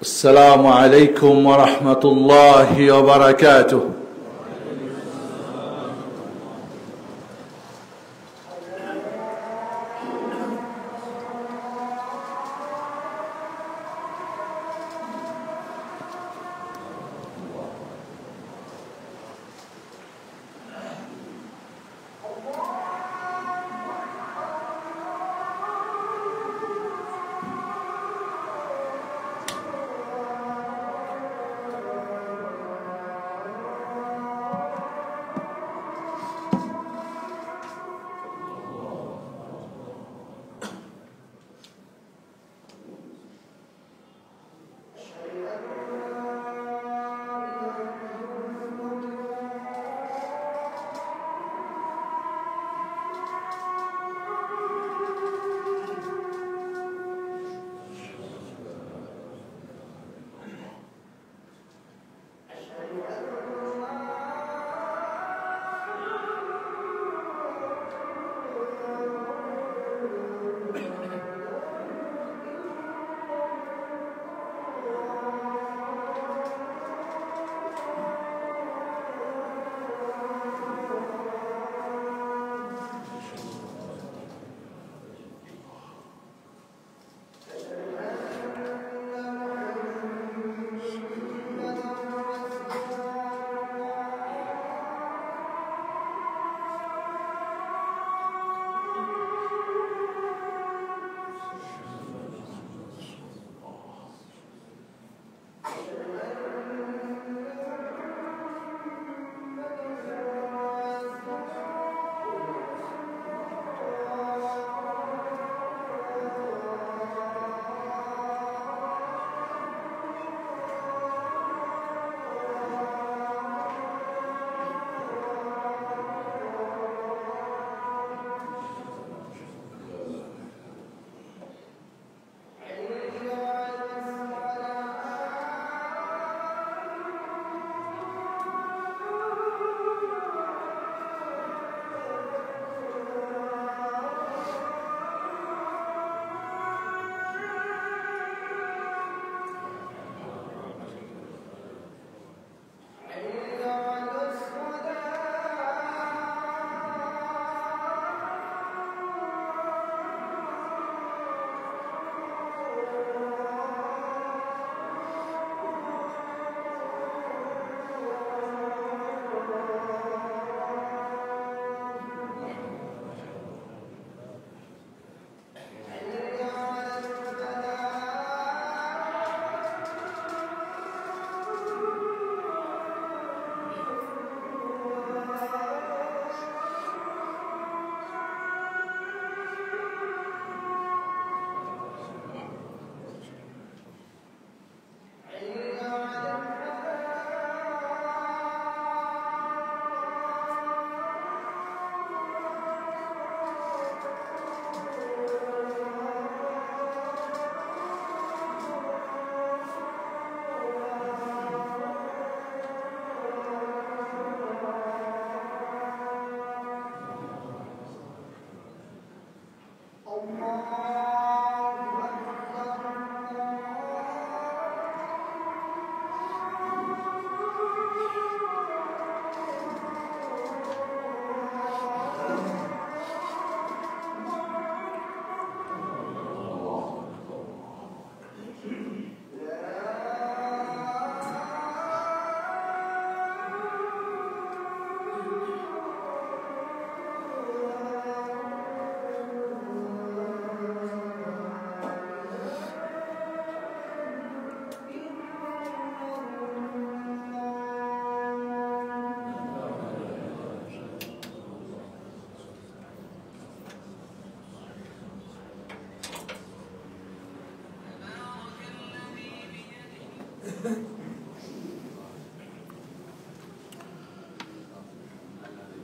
السلام عليكم ورحمة الله وبركاته.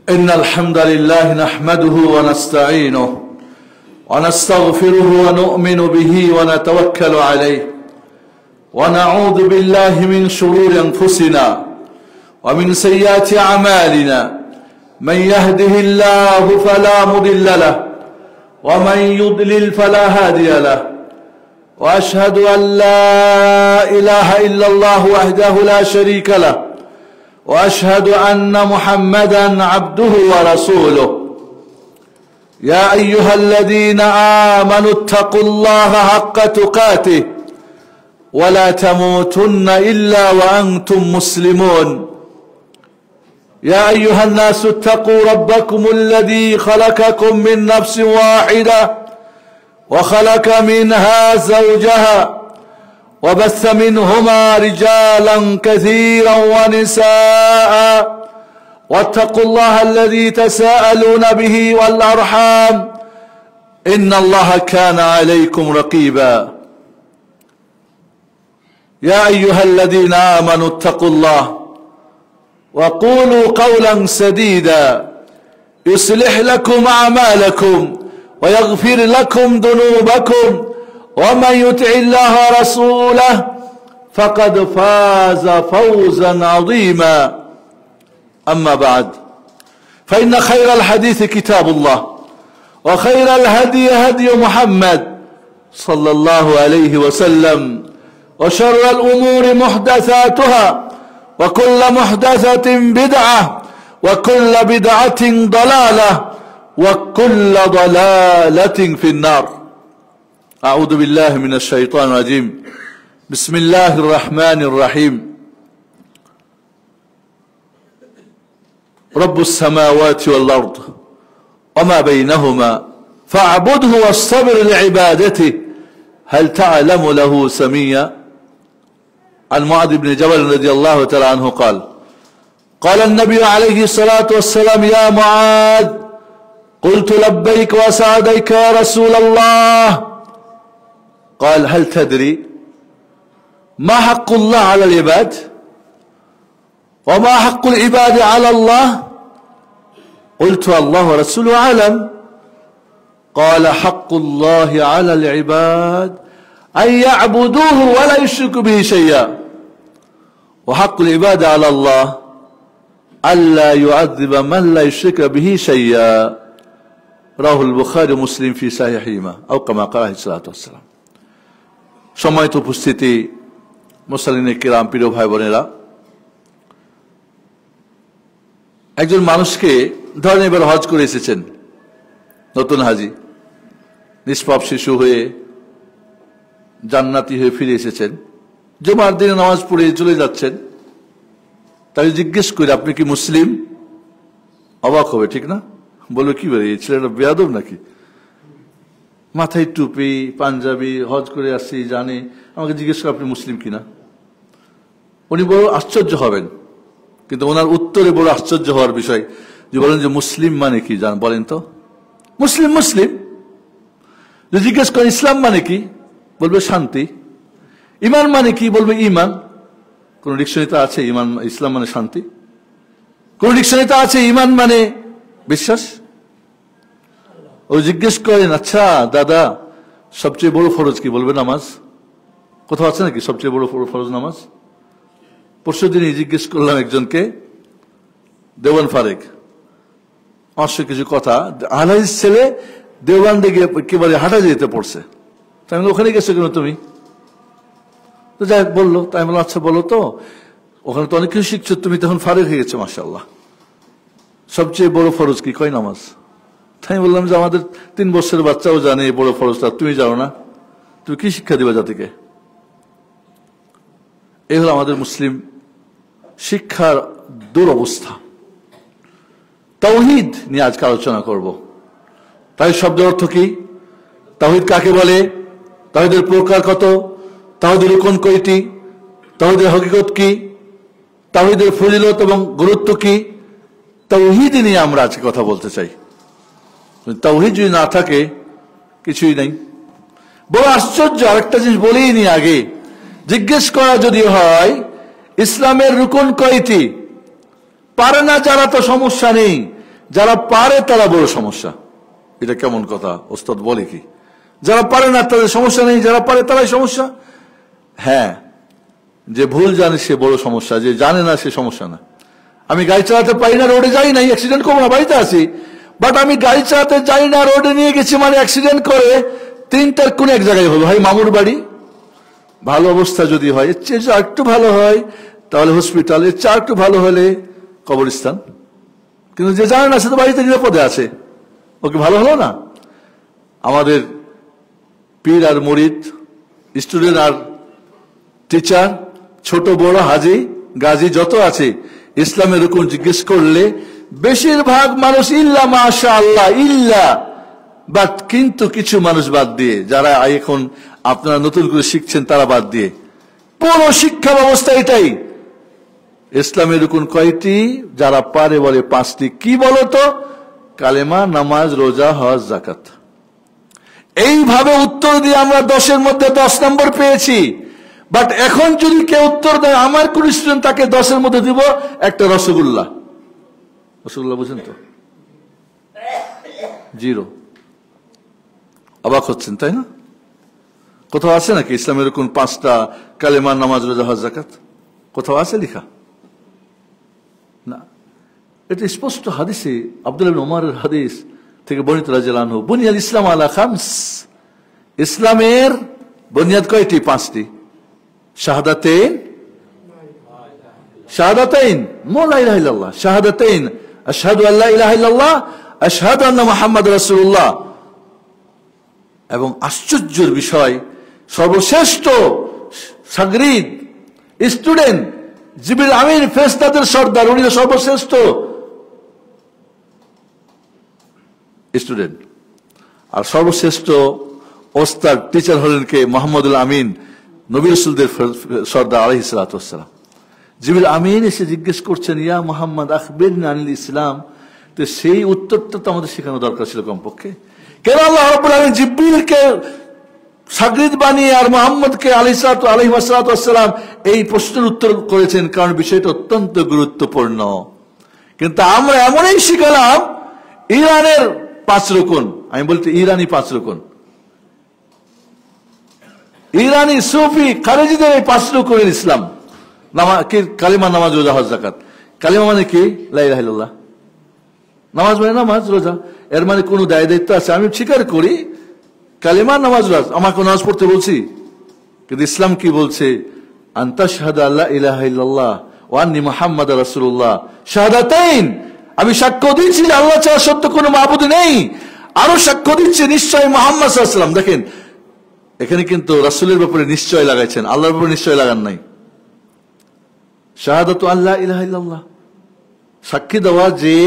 إن الحمد لله نحمده ونستعينه ونستغفره ونؤمن به ونتوكل عليه ونعوذ بالله من شرور أنفسنا ومن سيئات أعمالنا. من يهده الله فلا مضل له ومن يضلل فلا هادي له، وأشهد أن لا إله إلا الله وحده لا شريك له وأشهد أن محمدا عبده ورسوله يا أيها الذين آمنوا اتقوا الله حق تقاته ولا تموتن إلا وأنتم مسلمون يا أيها الناس اتقوا ربكم الذي خلقكم من نفس واحدة وخلق منها زوجها وبث منهما رجالا كثيرا ونساء واتقوا الله الذي تساءلون به والأرحام إن الله كان عليكم رقيبا يا أيها الذين آمنوا اتقوا الله وقولوا قولا سديدا يصلح لكم أعمالكم ويغفر لكم ذنوبكم ومن يطع الله ورسوله فقد فاز فوزا عظيما أما بعد فإن خير الحديث كتاب الله وخير الهدي هدي محمد صلى الله عليه وسلم وشر الأمور محدثاتها وكل محدثة بدعة وكل بدعة ضلالة وكل ضلالة في النار أعوذ بالله من الشيطان الرجيم بسم الله الرحمن الرحيم رب السماوات والأرض وما بينهما فاعبده واصطبر لعبادته هل تعلم له سميا عن معاذ بن جبل رضي الله تعالى عنه قال قال النبي عليه الصلاة والسلام يا معاذ قلت لبيك وسعديك يا رسول الله قال هل تدري ما حق الله على العباد وما حق العباد على الله قلت الله ورسوله أعلم قال حق الله على العباد أن يعبدوه ولا يشركوا به شيئا وحق العباد على الله ألا يعذب من لا يشرك به شيئا رواه البخاري ومسلم في صحيحهما أو كما قال عليه الصلاة والسلام সম্মানিত উপস্থিতি মুসলিম কিরাম প্রিয় ভাই বোনেরা একজন মানুষকে ধরেন এবার হজ করে এসেছেন নতুন হাজি নিষ্পাপ শিশু হয়ে জান্নাতি হয়ে ফিরে এসেছেন জুমার দিনে নামাজ পড়ে চলে যাচ্ছেন তাই জিজ্ঞেস করে আপনি কি মুসলিম অবাক হবে ঠিক না বলবে কি বলে এই ছেলেটা বেয়াদব নাকি মাথায় টুপি পাঞ্জাবি হজ করে আসছি জানে আমাকে জিজ্ঞেস করে আপনি মুসলিম কিনা উনি বড় আশ্চর্য হবেন কিন্তু ওনার উত্তরে বড় আশ্চর্য হওয়ার বিষয় যে বলেন যে মুসলিম মানে কি জান বলেন তো মুসলিম মুসলিম যে জিজ্ঞেস করেন ইসলাম মানে কি বলবে শান্তি ইমান মানে কি বলবে ইমান কোন ডিকশনারিতে আছে ইমান ইসলাম মানে শান্তি কোন ডিকশনারিতে আছে ইমান মানে বিশ্বাস ও জিজ্ঞেস করেন আচ্ছা দাদা সবচেয়ে বড় ফরজ কি বলবে নামাজ কোথাও আছে নাকি সবচেয়ে বড় ফরজ নামাজ পরশু দিনই জিজ্ঞেস করলাম একজনকে দেওয়ান ফারেক অবশ্য কিছু কথা আলাইস ছেলে দেওয়ান দিকে একেবারে হাঁটা যেতে পড়ছে তাই ওখানে গেছো কেন তুমি তো যাই বললো তাই বললাম আচ্ছা বলো তো ওখানে তো অনেক কিছু শিখছো তুমি তখন ফারেক হয়ে গেছো মাশাআল্লাহ সবচেয়ে বড় ফরজ কি কয় নামাজ তাই বললাম যে আমাদের 3 বছরের বাচ্চাও জানে এই বড় ফরজটা তুমি জানো না তুমি কি শিক্ষা দিবা জাতিকে এই হলো আমাদের মুসলিম শিক্ষার দুরবস্থা তাওহীদ নিয়ে আজকে আলোচনা করব তাই শব্দের অর্থ কি তাওহীদ কাকে বলে তাওহীদের প্রকার কত তাওহীদের রুকন কয়টি তাওহীদের হকিকত কি তাওহীদের ফজিলত এবং গুরুত্ব কি তাওহীদ নিয়ে আমরা আজকে কথা বলতে চাই তাওহীদ যদি না থাকে কিছুই নাই বড় আশ্চর্য আরেকটা জিনিস বলেই নি আগে জিজ্ঞেস করা যদি হয় ইসলামের রুকন কয়টি পারে না যারা তো সমস্যা নেই যারা পারে তারা বড় সমস্যা এটা কেমন কথা ওস্তাদ বলে কি যারা পারে না তাদের সমস্যা নেই যারা পারে তারাই সমস্যা হ্যাঁ যে ভুল জানে সে বড় সমস্যা যে জানে না সে সমস্যা না আমি গাড়ি চালাতে পারি না রোডে যাই নাই অ্যাক্সিডেন্ট করবো না বাড়িতে আছি বাট আমি গাড়ি চালাতে যাই না রোডে নিয়ে গেছি মানে অ্যাক্সিডেন্ট করে 3টার কোন এক জায়গায় হলো হয় মামুর বাড়ি ভালো অবস্থা যদি হয়, এর চেয়ে একটু ভালো হয় তাহলে হসপিটাল, এর চেয়ে একটু ভালো হলে কবরস্থান। কিন্তু যে জানে না সে তো বাড়িতে নিরাপদে আছে, ওকে ভালো হলো না। আমাদের পীর আর মুরিদ, স্টুডেন্ট আর টিচার, ছোট বড় হাজি গাজী যত আছে, ইসলামের রুকুন জিজ্ঞেস করলে বেশিরভাগ মানুষ ইল্লা মাশাআল্লাহ ইল্লা, বাট কিন্তু কিছু মানুষ বাদ দিয়ে, যারা এখন আপনারা নতুন করে শিখছেন তারা বাদ দিয়ে, পুরো শিক্ষা ব্যবস্থা এটাই। ইসলামের রুকুন কয়টি? যারা পারে বলে 5টি। কি বলতো? কালেমা, নামাজ, রোজা, হজ, যাকাত। এইভাবে উত্তর দিয়ে আমরা 10-এর মধ্যে 10 নম্বর পেয়েছি। বাট এখন যদি কেউ উত্তর দেয়, আমার কোন স্টুডেন্ট, তাকে 10-এর মধ্যে দিব একটা রসগোল্লা। রসগোল্লা বুঝেন তো? 0। অবাক হচ্ছেন তাই না? কোথাও আছে নাকি ইসলামের রুকুন 5টা? কালেমা, নামাজ, রোজা, হজ, যাকাত কোথাও আছে লেখা? না। এটা স্পষ্ট হাদিসে, আব্দুল্লাহ ইবনে ওমরের হাদিস থেকে বর্ণিত রাদিয়াল্লাহু আনহু, বুনিয়াল ইসলাম আলা 5। ইসলামের বুনিয়াদ কয়টি? 5টি। শাহাদাতাইন, শাহাদাতাইন লা ইলাহা ইল্লাল্লাহ, শাহাদাতাইন আশহাদু আল্লা ইলাহা ইল্লাল্লাহ, আশহাদু আন্না মুহাম্মাদুর রাসূলুল্লাহ। এবং আশ্চর্যের বিষয়, সর্বশ্রেষ্ঠ সাগরিদ, স্টুডেন্ট জিবরিল আমিন, ফেরেশতাদের সর্দার, উনি সর্বশ্রেষ্ঠ স্টুডেন্ট। আর সর্বশ্রেষ্ঠ ওস্তাদ, টিচার হলেন কে? মুহাম্মদুল আমিন, নবী রাসূলদের সর্দার আলাইহিস সালাতু ওয়াস সালাম। জিবরিল আমিন এসে জিজ্ঞেস করছেন, ইয়া মুহাম্মদ আখবিরনি আনিল ইসলাম। তো সেই উত্তরটা তো আমাদের শেখানো দরকার ছিল কমপক্ষে। কেন আল্লাহ রাব্বুল আলামিন জিবরিলকে সাগরিদ বানিয়ে আর মুহাম্মদকে আলাইহিস সালাতু ওয়াস সালাম এই প্রশ্নের উত্তর করেছেন? কারণ বিষয়টা অত্যন্ত গুরুত্বপূর্ণ। কিন্তু আমরা এমনই শিখালাম ইরানের 5 রুকুন, আমি বলতে ইরানি 5 রুকুন, ইরানি সুফি খারেজিদের এই 5 রুকুনের ইসলাম। কালিমা, নামাজ, রোজা, হজ, যাকাত। কালিমা মানে কি? লা ইলাহা ইল্লাল্লাহ। নামাজ মানে নামাজ, রোজা, এর মানে কোন দায়িত্ব আছে? আমি স্বীকার করি কালিমা, নামাজ, রোজা, আমাকে নামাজ পড়তে বলছি, কিন্তু ইসলাম কি বলছে? আনতা শাহাদা আল্লাহ ইলাহা ইল্লাল্লাহ ওয়া আন্নী মুহাম্মাদুর রাসূলুল্লাহ, শাহাদাতাইন, আমি সাক্ষ্য দিচ্ছি যে আল্লাহ ছাড়া সত্য কোনো মাবুদ নেই, আরো সাক্ষ্য দিচ্ছে নিশ্চয় মুহাম্মদ সাল্লাল্লাহু আলাইহি ওয়াসাল্লাম। দেখেন এখানে কিন্তু রাসূলের ব্যাপারে নিশ্চয় লাগাইছেন, আল্লাহর ব্যাপারে নিশ্চয় লাগান নাই। শাহাদাতু আল্লাহ ইলাহা ইল্লাল্লাহ, সাক্ষী দেওয়া যে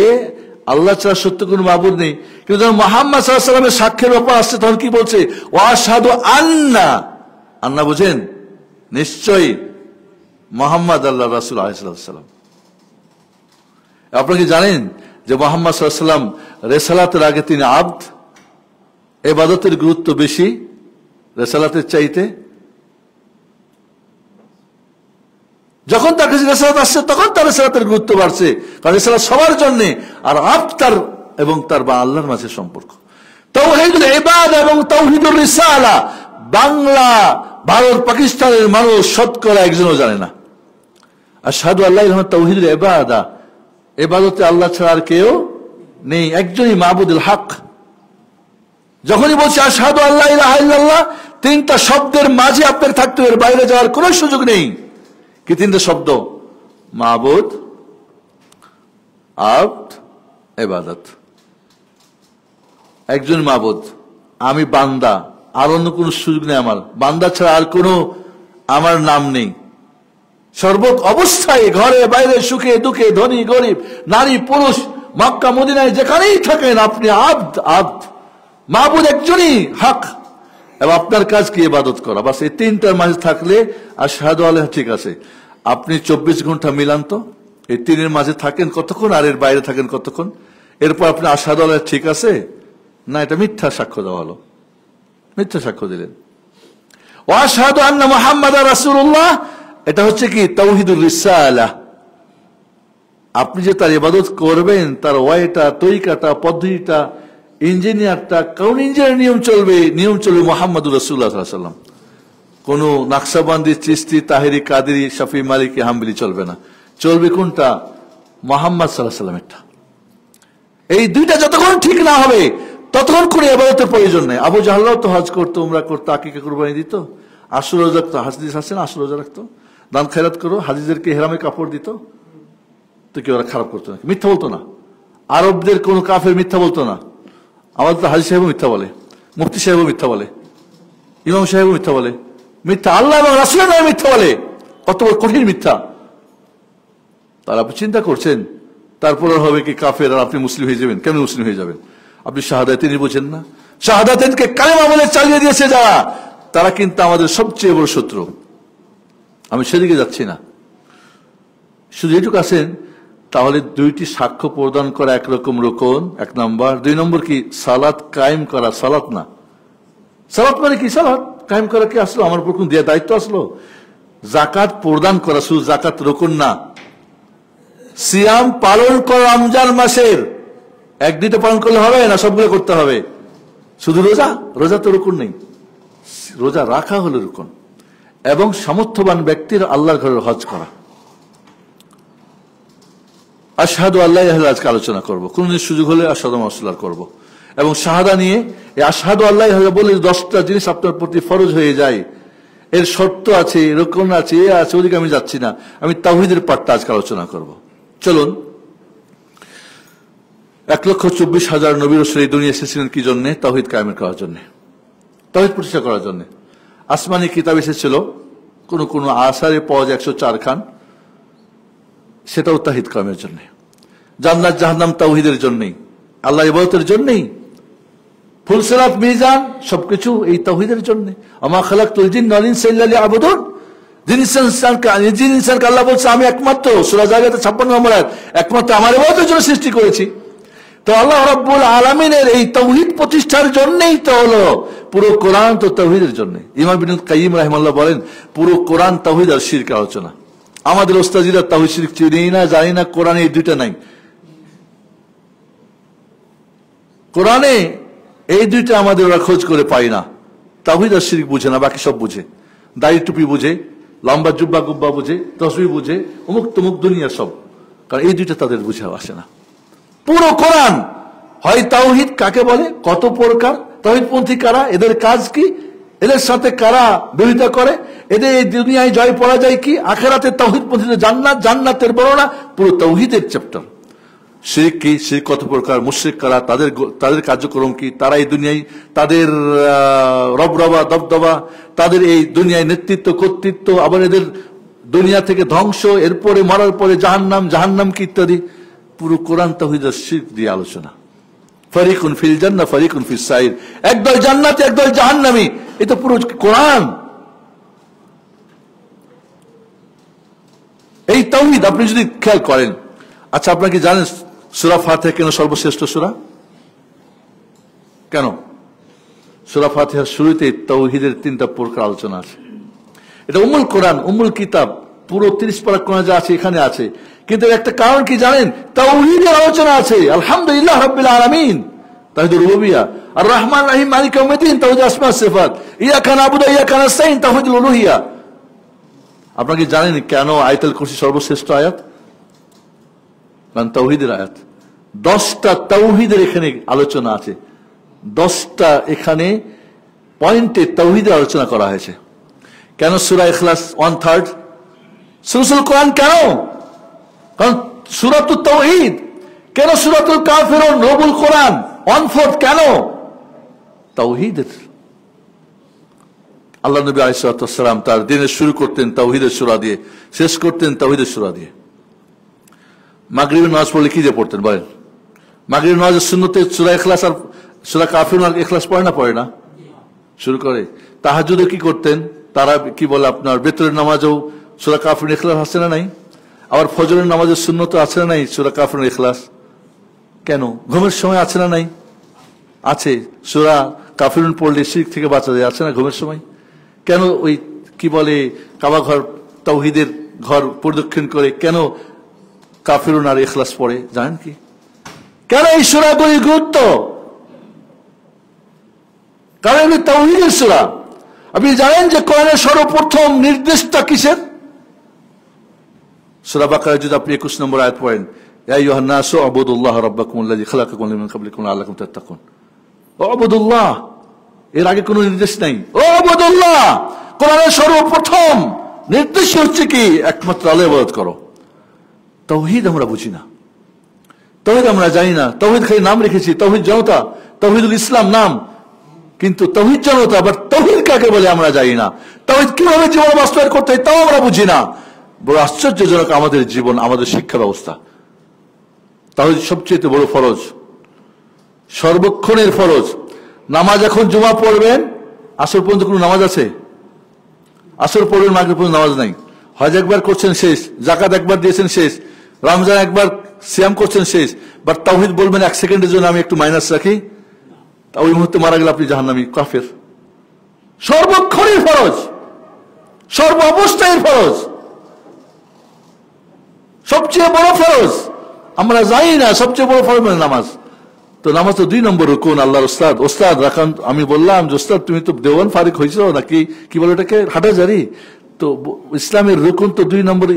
আল্লাহ ছাড়া সত্য কোনো মাবুদ নেই। কিন্তু যখন মুহাম্মদ সাল্লাল্লাহু আলাইহি ওয়াসাল্লামের সাক্ষ্যের ব্যাপার আসছে, তখন কি বলছে? ওয়া আশহাদু আন্না, আন্না বুঝেন? নিশ্চয়ই মুহাম্মদ আল্লাহর রাসূল আলাইহিস সালাম। আপনারা কি জানেন যে মুহাম্মদ সাল্লাল্লাহু আলাইহি ওয়াসাল্লাম রিসালাতের আগে তিনি আবদ, ইবাদতের গুরুত্ব বেশি রিসালাতের চাইতে। যখন তার কাছে রিসালাত আসছে তখন তার রিসালাতের গুরুত্ব বাড়ছে, কারণ রিসালাত সবার জন্য, আর আবদ তার এবং তার বা আল্লাহর মাঝে সম্পর্ক। তাওহীদুল ইবাদা এবং তাওহীদুর রিসালা বাংলা, ভারত, পাকিস্তানের মানুষ শতকরা একজনও জানে না। আশহাদু আল্লা ইলাহা ইল্লাল্লাহ তাওহীদুল ইবাদা, ইবাদতে আল্লাহ ছাড়া আর কেউ নেই, একজনই মাবুদুল হক। যখনই বলছি আশহাদু আল্লা ইলাহা ইল্লাল্লাহ, 3টা শব্দের মাঝে আপনার থাকতে হবে, বাইরে যাওয়ার কোনো সুযোগ নেই। কি 3টা শব্দ? মাবুদ, আবদ, ইবাদত। একজন মাবুদ, আমি বান্দা, আর অন্য কোনো সুযোগ নেই আমার, বান্দা ছাড়া আর কোনো আমার নাম নেই। সর্ব অবস্থায়, ঘরে বাইরে, সুখে দুঃখে, ধনী গরিব, নারী পুরুষ, মক্কা মদিনায় যেখানেই থাকেন, আপনি আবদ, আবদ, মাবুদ একজনই হক, এবং আপনার কাজ কি? ইবাদত করা। বাস এই 3টার মাঝে থাকলে আশহাদু আল্লাহ ঠিক আছে। আপনি 24 ঘন্টা মিলান তো, এই 3-এর মাঝে থাকেন কতক্ষণ, আর এর বাইরে থাকেন কতক্ষণ? এরপর আপনি আশহাদু আল্লাহ ঠিক আছে না, এটা মিথ্যা সাক্ষ্য দেওয়া হলো, মিথ্যা সাক্ষ্য দিলেন। ওয়া আশহাদু আন্না মুহাম্মাদুর রাসূলুল্লাহ, এটা হচ্ছে কি? তাওহীদুর রিসালাহ। আপনি যে তার ইবাদত করবেন, তার ওয়াইটা, তরিকাটা, পদ্ধতিটা, ইঞ্জিনিয়ারটা, কোন ইঞ্জিনিয়ার নিয়ম চলবে মুহাম্মাদুর রাসূলুল্লাহ সাল্লাল্লাহু আলাইহি ওয়াসাল্লাম। কোন নাকশবন্দি, চিশতি, তাহেরি, কাদেরি, শাফি, মালিকি, হাম্বলি চলবে না। চলবে কোনটা? মুহাম্মদ সাল্লাল্লাহু আলাইহি ওয়াসাল্লামেরটা। এই 2টা যতক্ষণ ঠিক না হবে ততক্ষণ কোনো ইবাদতের প্রয়োজন নেই। আবু জাহলও তো হজ করতো, উমরা করতো, আকিকা কুরবানি দিত, আশুরা রোজা রাখতো, হাদিস আছে না, আশুরা রোজা রাখতো, দান খেরাত করো, হাজিদেরকে হেরামে কাপড় দিত, তো কি ওরা খারাপ করতো না, মিথ্যা বলতো না। আরবদের কোন কাফের মিথ্যা বলতো না। আমাদের তো হাজি সাহেবও মিথ্যা বলে, মুফতি সাহেবও মিথ্যা বলে, ইমাম সাহেবও মিথ্যা বলে, মিথ্যা আল্লাহ এবং রাসূলের নামে মিথ্যা বলে, কত বড় কঠিন মিথ্যা। তার আপনি চিন্তা করছেন তারপর হবে কি কাফের আর আপনি মুসলিম হয়ে যাবেন? কেন মুসলিম হয়ে যাবেন? আপনি শাহাদাতেন বুঝেন না? শাহাদাতেনকে কালেমা বলে চালিয়ে দিয়েছে যারা, তারা কিন্তু আমাদের সবচেয়ে বড় শত্রু। আমি সেদিকে যাচ্ছি না, শুধু এটুকু আছেন, তাহলে দুইটি সাক্ষ্য প্রদান করা একরকম রোকন, এক নম্বর। দুই নম্বর কি? সালাত কায়েম করা। সালাত না, সালাত মানে কি? সালাত কায়েম করা কি আসলো? আমার উপর কোন দায়িত্ব আসলো? জাকাত প্রদান করা, শুধু জাকাত রোকন না। সিয়াম পালন করা রমজান মাসের, এক দুইটা পালন করলে হবে না, সবগুলো করতে হবে। শুধু রোজা, রোজা তো রুকুন নেই, রোজা রাখা হলো রুকুন। এবং সামর্থ্যবান ব্যক্তির আল্লাহর ঘরের হজ করা। আশহাদু আল্লাহ ইলাহা আজকে আলোচনা করবো, কোনদিন সুযোগ হলে আশহাদু রাসূলুল্লাহ করবো। এবং শাহাদা নিয়ে এই আশহাদু আল্লাহ ইলাহা বলে 10টা জিনিস আপনার প্রতি ফরজ হয়ে যায়। এর শর্ত আছে, রুকুন আছে, এ আছে, ওদিকে আমি যাচ্ছি না। আমি তাওহীদের পাঠটা আজকে আলোচনা করব। চলুন, 1,24,000 নবী রাসূল এই দুনিয়া এসেছিলেন কি জন্য? তাওহীদ কায়েম করার জন্য, তাওহীদ প্রতিষ্ঠা করার জন্য। আসমানি কিতাব এসেছিল, কোন কোন আসারে পাওয়া যায় 104 খান, সেটাও তাওহীদ কায়েমের জন্য। জান্নাত জাহান্নাম তাওহীদের জন্যই, আল্লাহ ইবাদতের জন্যই। ফুলসিরাত মিজান সবকিছু এই তাওহীদের জন্য। আমা খালাকতুল জিন্না ওয়াল ইনসা ইল্লা লিয়াবুদুন। জিন ইনসানকে আল্লাহ বলছে আমি একমাত্র, সূরা যারিয়াতের 56 নম্বর আয়াত, একমাত্র আমার ইবাদতের জন্য সৃষ্টি করেছি। তো আল্লাহ রাব্বুল আলামিনের এই তাওহীদ প্রতিষ্ঠার জন্যই তো হলো পুরো কোরআন, তো তাওহীদের জন্য। ইমাম ইবনে কাইয়িম রাহিমাহুল্লাহ বলেন পুরো কোরআন তাওহীদ আর শিরক আলোচনা। আমাদের ওস্তাদিরা তাওহীদ শিরক চিনেই না, জানি না, কোরআনে এই দুইটা নাই। কোরআনে এই দুইটা আমাদের ওরা খোঁজ করে পাই না। তাওহীদ আর শিরক বুঝে না, বাকি সব বুঝে। দাড়ি টুপি বুঝে, লম্বা জুব্বা গুব্বা বুঝে, তসবিহ বুঝে, অমুক তমুক দুনিয়া সব, কারণ এই দুইটা তাদের বুঝে আসে না। পুরো কোরআন হয় তাওহীদ কাকে বলে, কত প্রকার, তাওহীদপন্থী কারা, এদের কাজ কি, এদের সাথে কারা বিরোধিতা করে, এদের এই দুনিয়ায় জয় পরাজয় কি, আখিরাতে তাওহীদপন্থীদের জান্নাত, জান্নাতের বর্ণনা, পুরো তাওহীদের চ্যাপ্টার। শিরক কি, শিরক কত প্রকার, মুশরিক কারা, তাদের কার্যক্রম কি, তারা এই দুনিয়ায় তাদের রবরবা দবদবা, তাদের এই দুনিয়ায় নেতৃত্ব কর্তৃত্ব, আবার এদের দুনিয়া থেকে ধ্বংস, এরপরে মরার পরে জাহান্নাম, জাহান্নাম কি ইত্যাদি। পুরো কোরআন তাওহীদ আর শিরক দিয়ে আলোচনা। ফারিকুন ফিল জান্নাহ ফারিকুন ফিস সাইর, একদল জান্নাতি একদল জাহান্নামী, এটা পুরো কোরআন। এই তাওহীদ আপনি যদি খেয়াল করেন। আচ্ছা, আপনারা কি জানেন সূরা ফাতিহা কেন সর্বশ্রেষ্ঠ সূরা? কেন? সূরা ফাতিহার শুরুতে তাওহীদের 3টা প্রকার আলোচনা আছে। এটা উম্মুল কোরআন, উম্মুল কিতাব, পুরো 30 পারা কোরআন যা আছে এখানে আছে। কিন্তু একটা কারণ কি জানেন? তাওহীদের আলোচনা আছে। আলহামদুলিল্লাহ রাব্বিল আলামিন, তাওহীদুর রুবুবিয়্যাহ, আর রহমান রহিম মালিক ইয়াউমিদ্দিন, তাওহীদ আসমা ওয়াস সিফাত, ইয়াকা না'বুদু ওয়া ইয়াকা নাস্তাইন, তাওহীদুল উলুহিয়্যা। আপনারা কি জানেন কেন আয়াতুল কুরসি সর্বশ্রেষ্ঠ আয়াত? কারণ তাওহীদের আয়াত। 10টা তাওহীদের এখানে আলোচনা আছে, 10টা এখানে পয়েন্টে তাওহীদের আলোচনা করা হয়েছে। কেন সূরা ইখলাস 1/3 সূরাতুল কোরআন? কেন? কারণ সূরাতুত তাওহীদ। কেন সূরাতুল কাফিরুন রবুল কোরআন 1/4? কেন? তাওহীদের। আল্লাহ নবী আলাইহিস সালাম তার দিনের শুরু করতেন তাওহীদের সূরা দিয়ে, শেষ করতেন তাওহীদের সূরা দিয়ে। মাগরিবের নামাজ পড়লে কি দিয়ে পড়তেন বলেন? মাগরিবের নামাজের সুন্নতে সূরা ইখলাস আর সূরা কাফিরুন আর ইখলাস পড়ে না? পড়ে না? শুরু করে। তাহাজ্জুদে কি করতেন? তারা কি বলে আপনার বেতরের নামাজেও সূরা কাফিরুন ইখলাস আছে না নাই? আবার ফজরের নামাজের সুন্নত আছে না নাই সূরা কাফিরুন ইখলাস? কেন? ঘুমের সময় আছে না নাই? আছে। সূরা কাফিরুন পড়লে শিরক থেকে বাঁচা যায়, আছে না ঘুমের সময়? কেন ওই কি বলে কাবা ঘর, তাওহীদের ঘর প্রদক্ষিণ করে কেন কাফিরুন আর ইখলাস পড়ে জানেন কি? কেন এই সূরাগুলির গুরুত্ব? কারণ এগুলি তাওহীদের সূরা। আপনি জানেন যে কোরআনের সর্বপ্রথম নির্দেশটা কিসের? সূরা বাকারা যদি আপনি 21 নম্বর আয়াত পড়েন, ইয়া আইয়ুহান নাসু উবুদুল্লাহ রাব্বাকুমুল্লাযী খালাকাকুম মিন ক্বাবলিকুম লাআল্লাকুম তাত্তাকুন। উবুদুল্লাহ, এর আগে কোনো নির্দেশ নাই। উবুদুল্লাহ, কোরআনের সর্বপ্রথম নির্দেশ হচ্ছে কি? একমাত্র আল্লাহর ইবাদত করো। তাওহীদ আমরা বুঝি না, তাওহীদ আমরা জানি না। তাওহীদ খালি নাম রেখেছি, তাওহীদ জনতা, তাওহীদুল ইসলাম নাম, কিন্তু তাওহীদ জনতা, বাট তাওহীদ কাকে বলে আমরা জানি না। তাওহীদ কিভাবে জীবন বাস্তবায়ন করতে হয় তাও আমরা বুঝি না। বড় আশ্চর্যজনক আমাদের জীবন, আমাদের শিক্ষা ব্যবস্থা। তাওহীদ সবচেয়ে বড় ফরজ, সর্বক্ষণের ফরজ। নামাজ এখন জুমা পড়বেন, আসর পর্যন্ত কোনো নামাজ আছে? আসর পড়বেন, মাগরিব পর্যন্ত নামাজ নাই। হজ একবার করছেন শেষ, যাকাত একবার দিয়েছেন শেষ, রমজান একবার সিয়াম করছেন শেষ। বাট তাওহীদ বলবেন 1 সেকেন্ডের জন্য আমি একটু মাইনাস রাখি, ওই মুহূর্তে মারা গেলে আপনি জাহান্নামী, কাফের। সর্বক্ষণের ফরজ, সর্ব অবস্থায় ফরজ, সবচেয়ে বড় ফরজ। আমরা জানি না সবচেয়ে বড় ফরজ মানে নামাজ। তো নামাজ তো 2 নম্বর রুকুন। আল্লাহর ওস্তাদ রাখান, আমি বললাম যে ওস্তাদ তুমি তো দেওয়ান ফারিক হয়েছিল নাকি, কি বলে এটাকে, হাটাজারি। তো ইসলামের রুকুন তো 2 নম্বর,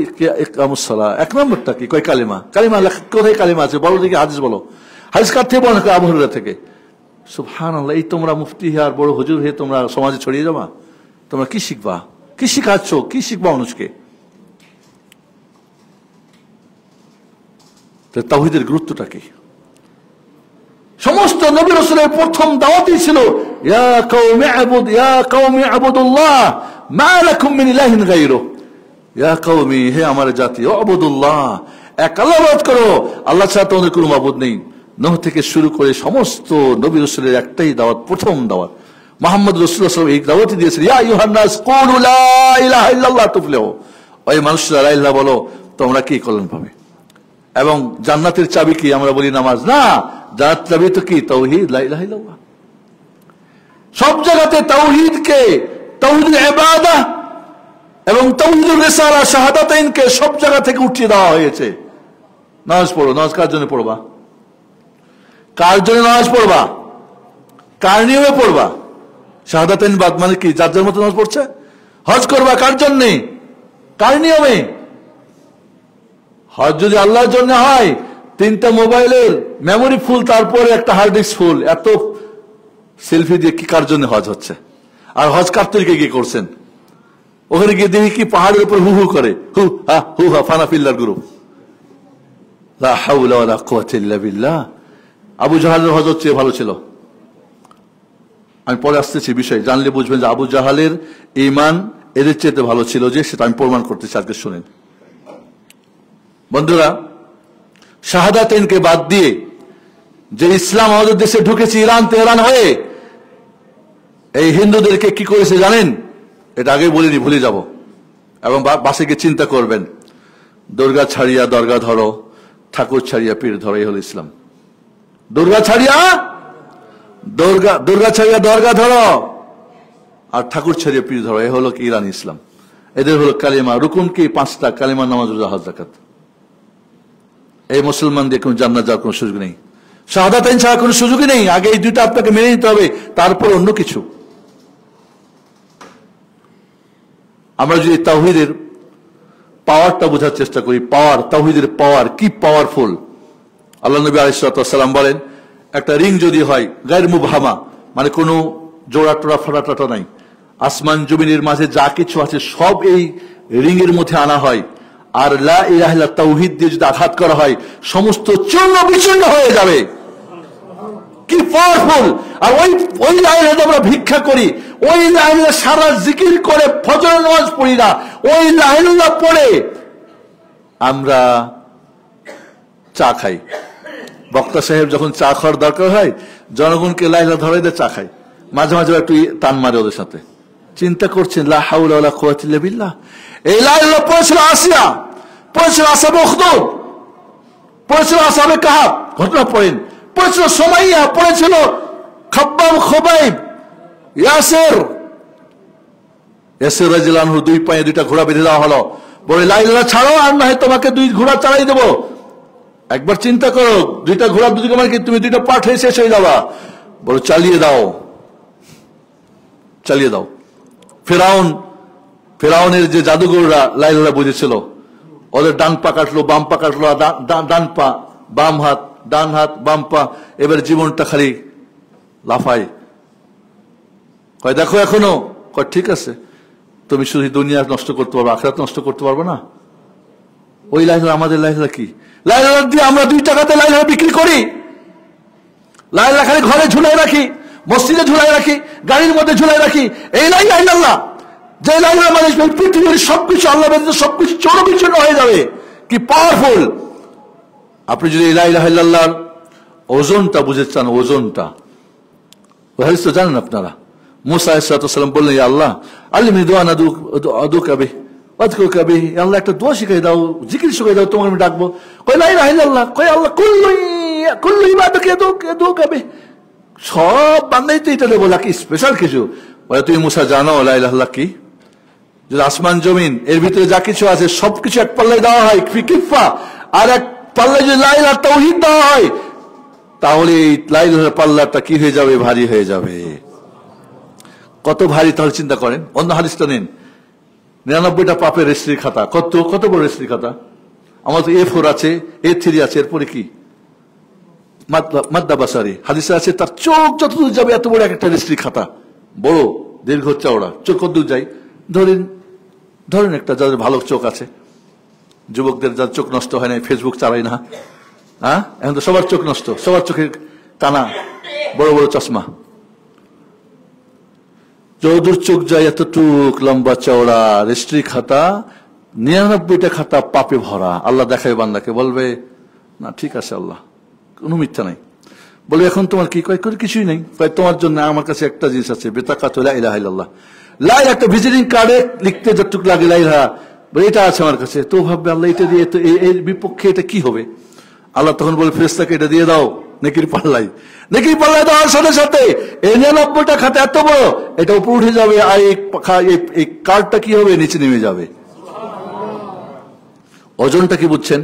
ইকামুসসালাহ। 1 নম্বরটা কি? কয় কালিমা। কালিমা কোথায় কালিমা আছে বলো দেখি, হাদিস বলো। হাদিস কার থেকে বলো? আবু হুরায়রা থেকে। সুবহানাল্লাহ, এই তোমরা মুফতি হে আর বড় হুজুর হে তোমরা সমাজে ছড়িয়ে যাবা, তোমরা কি শিখবা? কি শিখাচ্ছ? কি শিখবা মানুষকে? তাওহীদের গুরুত্বটা কি? সমস্ত নবী রাসূলের প্রথম দাওয়াতই ছিল ইয়া কওমি আবুদ, ইয়া কওমি আবুদুল্লাহ মা লাকুম মিন ইলাহিন গায়রুহু। ইয়া কওমি, হে আমার জাতি, আবুদুল্লাহ, এক আল্লাহ ইবাদত করো, আল্লাহ ছাড়া তোমাদের কোনো মাবুদ নেই। নূহ থেকে শুরু করে সমস্ত নবী রাসূলের একটাই দাওয়াত, প্রথম দাওয়াত। মুহাম্মদ রাসূলুল্লাহ সাল্লাল্লাহু আলাইহি ওয়াসাল্লাম এই দাওয়াতই দিয়েছেন, ইয়া আইয়ুহান নাস কুলু লা ইলাহা ইল্লাল্লাহ তুফলিহু। ওই মানুষরা লা ইলাহা বলো, তোমরা কি কল্যাণ পাবে। এবং জান্নাতের চাবি কি? আমরা বলি নামাজ না, জান্নাতের চাবি তো কি? তাওহীদ, লা ইলাহা ইল্লাল্লাহ। সব জায়গাতে তাওহীদকে, তাওহীদুল ইবাদাহ এবং তাওহীদুর রিসালা, শাহাদাতাইনকে সব জায়গা থেকে উঠিয়ে দেওয়া হয়েছে। নামাজ পড়ো, নামাজ কার জন্য পড়বা? কার জন্য নামাজ পড়বা? কার নিয়মে পড়বা? শাহাদাতাইন বাদ মানে কি? যার যার মতো নামাজ পড়ছে। হজ করবা কার জন্যে? কার নিয়মে? হজ যদি আল্লাহর জন্য হয়, 3টা মোবাইলের মেমোরি ফুল, তারপরে একটা হার্ড ডিস্ক ফুল, এত সেলফি দিয়ে কি কার জন্য হজ হচ্ছে? আর হজ কার তরিকে গিয়ে করছেন? ওখানে গিয়ে দেখি কি পাহাড়ের উপর হু হু করে, হু হা ফানাফিল্লার গ্রুপ। লা হাওলা ওয়ালা কুওয়াতা ইল্লা বিল্লাহ। আবু জাহালের হজ চেয়ে ভালো ছিল। আমি পরে আসতেছি বিষয়, জানলে বুঝবেন যে আবু জাহালের ঈমান এদের চেয়ে ভালো ছিল, যে সেটা আমি প্রমাণ করতেছি, আজকে শুনেন। বন্ধুরা, শাহাদাতাইনকে বাদ দিয়ে যে ইসলাম আমাদের দেশে ঢুকেছে ইরান তেহরান হয়ে, এই হিন্দুদেরকে কি করেছে জানেন? এটা আগে বলিনি, ভুলে যাব, এবং বাসে গিয়ে চিন্তা করবেন। দুর্গা ছাড়িয়া দরগা ধরো, ঠাকুর ছাড়িয়া পীর ধরো, এই হলো ইসলাম। দুর্গা ছাড়িয়া দরগা ধরো, আর ঠাকুর ছাড়িয়া পীর ধরো, এই হলো কি ইরান ইসলাম। এদের হলো কালিমা, রুকুন কি 5টা, কালিমা, নামাজ, রোজা, হজ, যাকাত। এই মুসলমানদের কোনো জান্নাত যাওয়ার কোনো সুযোগ নেই, শাহাদাতাইন ছাড়া কোনো সুযোগই নেই। আগে এই 2টা আপনাকে মেনে নিতে হবে, তারপর অন্য কিছু। আমরা যদি তাওহীদের পাওয়ারটা বোঝার চেষ্টা করি, পাওয়ার, তাওহীদের পাওয়ার কি পাওয়ারফুল। আল্লাহ নবী আলাইহিস সালাম বলেন, একটা রিং যদি হয় গায়র মুবহামা, মানে কোনো জোড়া টোড়া ফাটা নাই, আসমান জমিনের মাঝে যা কিছু আছে সব এই রিং এর মধ্যে আনা হয়, আর লা ইলাহা ইল্লাল্লাহ তাওহীদ দিয়ে যদি আঘাত করা হয়, সমস্ত চূর্ণ বিচূর্ণ হয়ে যাবে। কি পাওয়ারফুল! আর ওই লাইনে আমরা ভিক্ষা করি, ওই লাইনে সারা জিকির করে ফজর নামাজ পড়ি না, ওই লাইনগুলো পড়ে আমরা চা খাই। বক্তা সাহেব যখন চা খাওয়ার দরকার হয়, জনগণকে লাইলা ধরে দিয়ে চা খাই, মাঝে মাঝে একটু টান মারে ওদের সাথে। চিন্তা করছেন, লা হাওলা ওয়ালা কুওয়াতা ইল্লা বিল্লাহ। এই লাইলা পড়েছিল আসিয়া, পড়েছিল আসহাবে উখদুদ, পড়েছিল আসহাবে কাহাব, ঘটনা পড়েন, পড়েছিল সুমাইয়া, পড়েছিল খাব্বাব, খুবাইব, ইয়াসির রাদিয়াল্লাহু আনহু 2 পায়ে 2টা ঘোড়া বেঁধে দেওয়া হলো, বলে লা ইলাহা ছাড়ো, আর না হয় তোমাকে 2 ঘোড়া চালাই দেবো। একবার চিন্তা করো, 2টা ঘোড়া দুদিকে মানে কি তুমি 2টা পাঠ হয়ে শেষ হয়ে যাবা। বলো চালিয়ে দাও, চালিয়ে দাও। ফেরাউনের যে জাদুঘররা লা ইলাহা বুঝেছিল, ওদের ডান পা কাটলো, বাম পা কাটলো, ডান পা, বাম হাত, ডান হাত, বাম পা, এবার জীবনটা খালি লাফায়। কয় দেখো এখনো, কয় ঠিক আছে। তুমি শুধু দুনিয়া নষ্ট করতে পারবে, আখিরাত নষ্ট করতে পারবে না। ওই লা ইলাহা, আমাদের লা ইলাহা কি? লা ইলাহা দিয়ে আমরা 2 টাকাতে লা ইলাহা বিক্রি করি। লা ইলাহা খালি ঘরে ঝুলাই রাখি, মসজিদে ঝুলাই রাখি, গাড়ির মধ্যে ঝুলাই রাখি। এই লা ইলাহা ইল্লাল্লাহ, যে লা ইলাহা মানে পৃথিবীর সবকিছু, আল্লাহ ব্যতীত সবকিছু চূর্ণ হয়ে যাবে। কি পাওয়ারফুল! আপনি যদি লা ইলাহা ইল্লাল্লাহর ওজনটা বুঝতে চান, ওজনটা ওই হাদিস তো জানেন আপনারা। মুসা আলাইহিস সালাম বললেন, ইয়া আল্লাহ আল্লিমনি দুআন আদুকা বিহি ওয়াযকুরুকা বিহি, আল্লাহ একটা দোয়া শিখাই দাও, জিকির শিখাই দাও, তোমাকে আমি ডাকবো। কই লা ইলাহা ইল্লাল্লাহ, কই আল্লাহ কুল্লু ইবাদাকা ইয়াদুকা বিহি, সব বান্দাই তো এটা বলা কি স্পেশাল কিছু? বলে তুমি মুসা জানো লা ইলাহা ইল্লাল্লাহ কি? যদি আসমান জমিন এর ভিতরে যা কিছু আছে সবকিছু এক পাল্লায় দেওয়া হয় ফিকিফা, আর এক পাল্লায় যদি লা ইলাহা তাওহীদ দেওয়া হয়, তাহলে এই লা ইলাহার পাল্লাটা কি হয়ে যাবে? ভারী হয়ে যাবে। কত ভারী তাহলে চিন্তা করেন। অন্য হাদিসটা নিন, 99টা পাপের রেজিস্ট্রির খাতা। কত বড় রেজিস্ট্রির খাতা? আমার তো A4 আছে, A3 আছে, এরপরে কি মাদ্দা বাসারি হাদিসে আছে, তার চোখ যতদূর যাবে এত বড় একটা রেজিস্ট্রির খাতা, বড় দীর্ঘ চওড়া। চোখ কতদূর যায়? ধরেন একটা যাদের ভালো চোখ আছে, যুবকদের যার চোখ নষ্ট হয় না, ফেসবুক চালাই না, হ্যাঁ, এখন তো সবার চোখ নষ্ট, সবার চোখের কানা, বড় বড় চশমা, যতদূর চোখ যায় এতটুক লম্বা চওড়া রেজিস্ট্রি খাতা, 99টা খাতা পাপে ভরা। আল্লাহ দেখাবে বান্দাকে, বলবে না ঠিক আছে আল্লাহ, কোনো মিথ্যা নাই। বলবে এখন তোমার কি? কয় কিছুই নেই। তোমার জন্য আমার কাছে একটা জিনিস আছে, বেতাকাত লা ইলাহা ইল্লাল্লাহ। লাই একটা ভিজিটিং কার্ডে লিখতে যতটুকু লাগে লা ইলাহা, এটা আছে আমার কাছে। তো ভাববে আল্লাহ এটা দিয়ে তো এর বিপক্ষে এটা কি হবে? আল্লাহ তখন বলে ফেরেশতাকে এটা দিয়ে দাও নেকির পাল্লায়। নেকির পাল্লায় দেওয়ার সাথে সাথে এই 99টা খাতা এত বড়, এটা উপরে উঠে যাবে, আর এই কার্ডটা কি হবে? নিচে নেমে যাবে। ওজনটা কি বুঝছেন?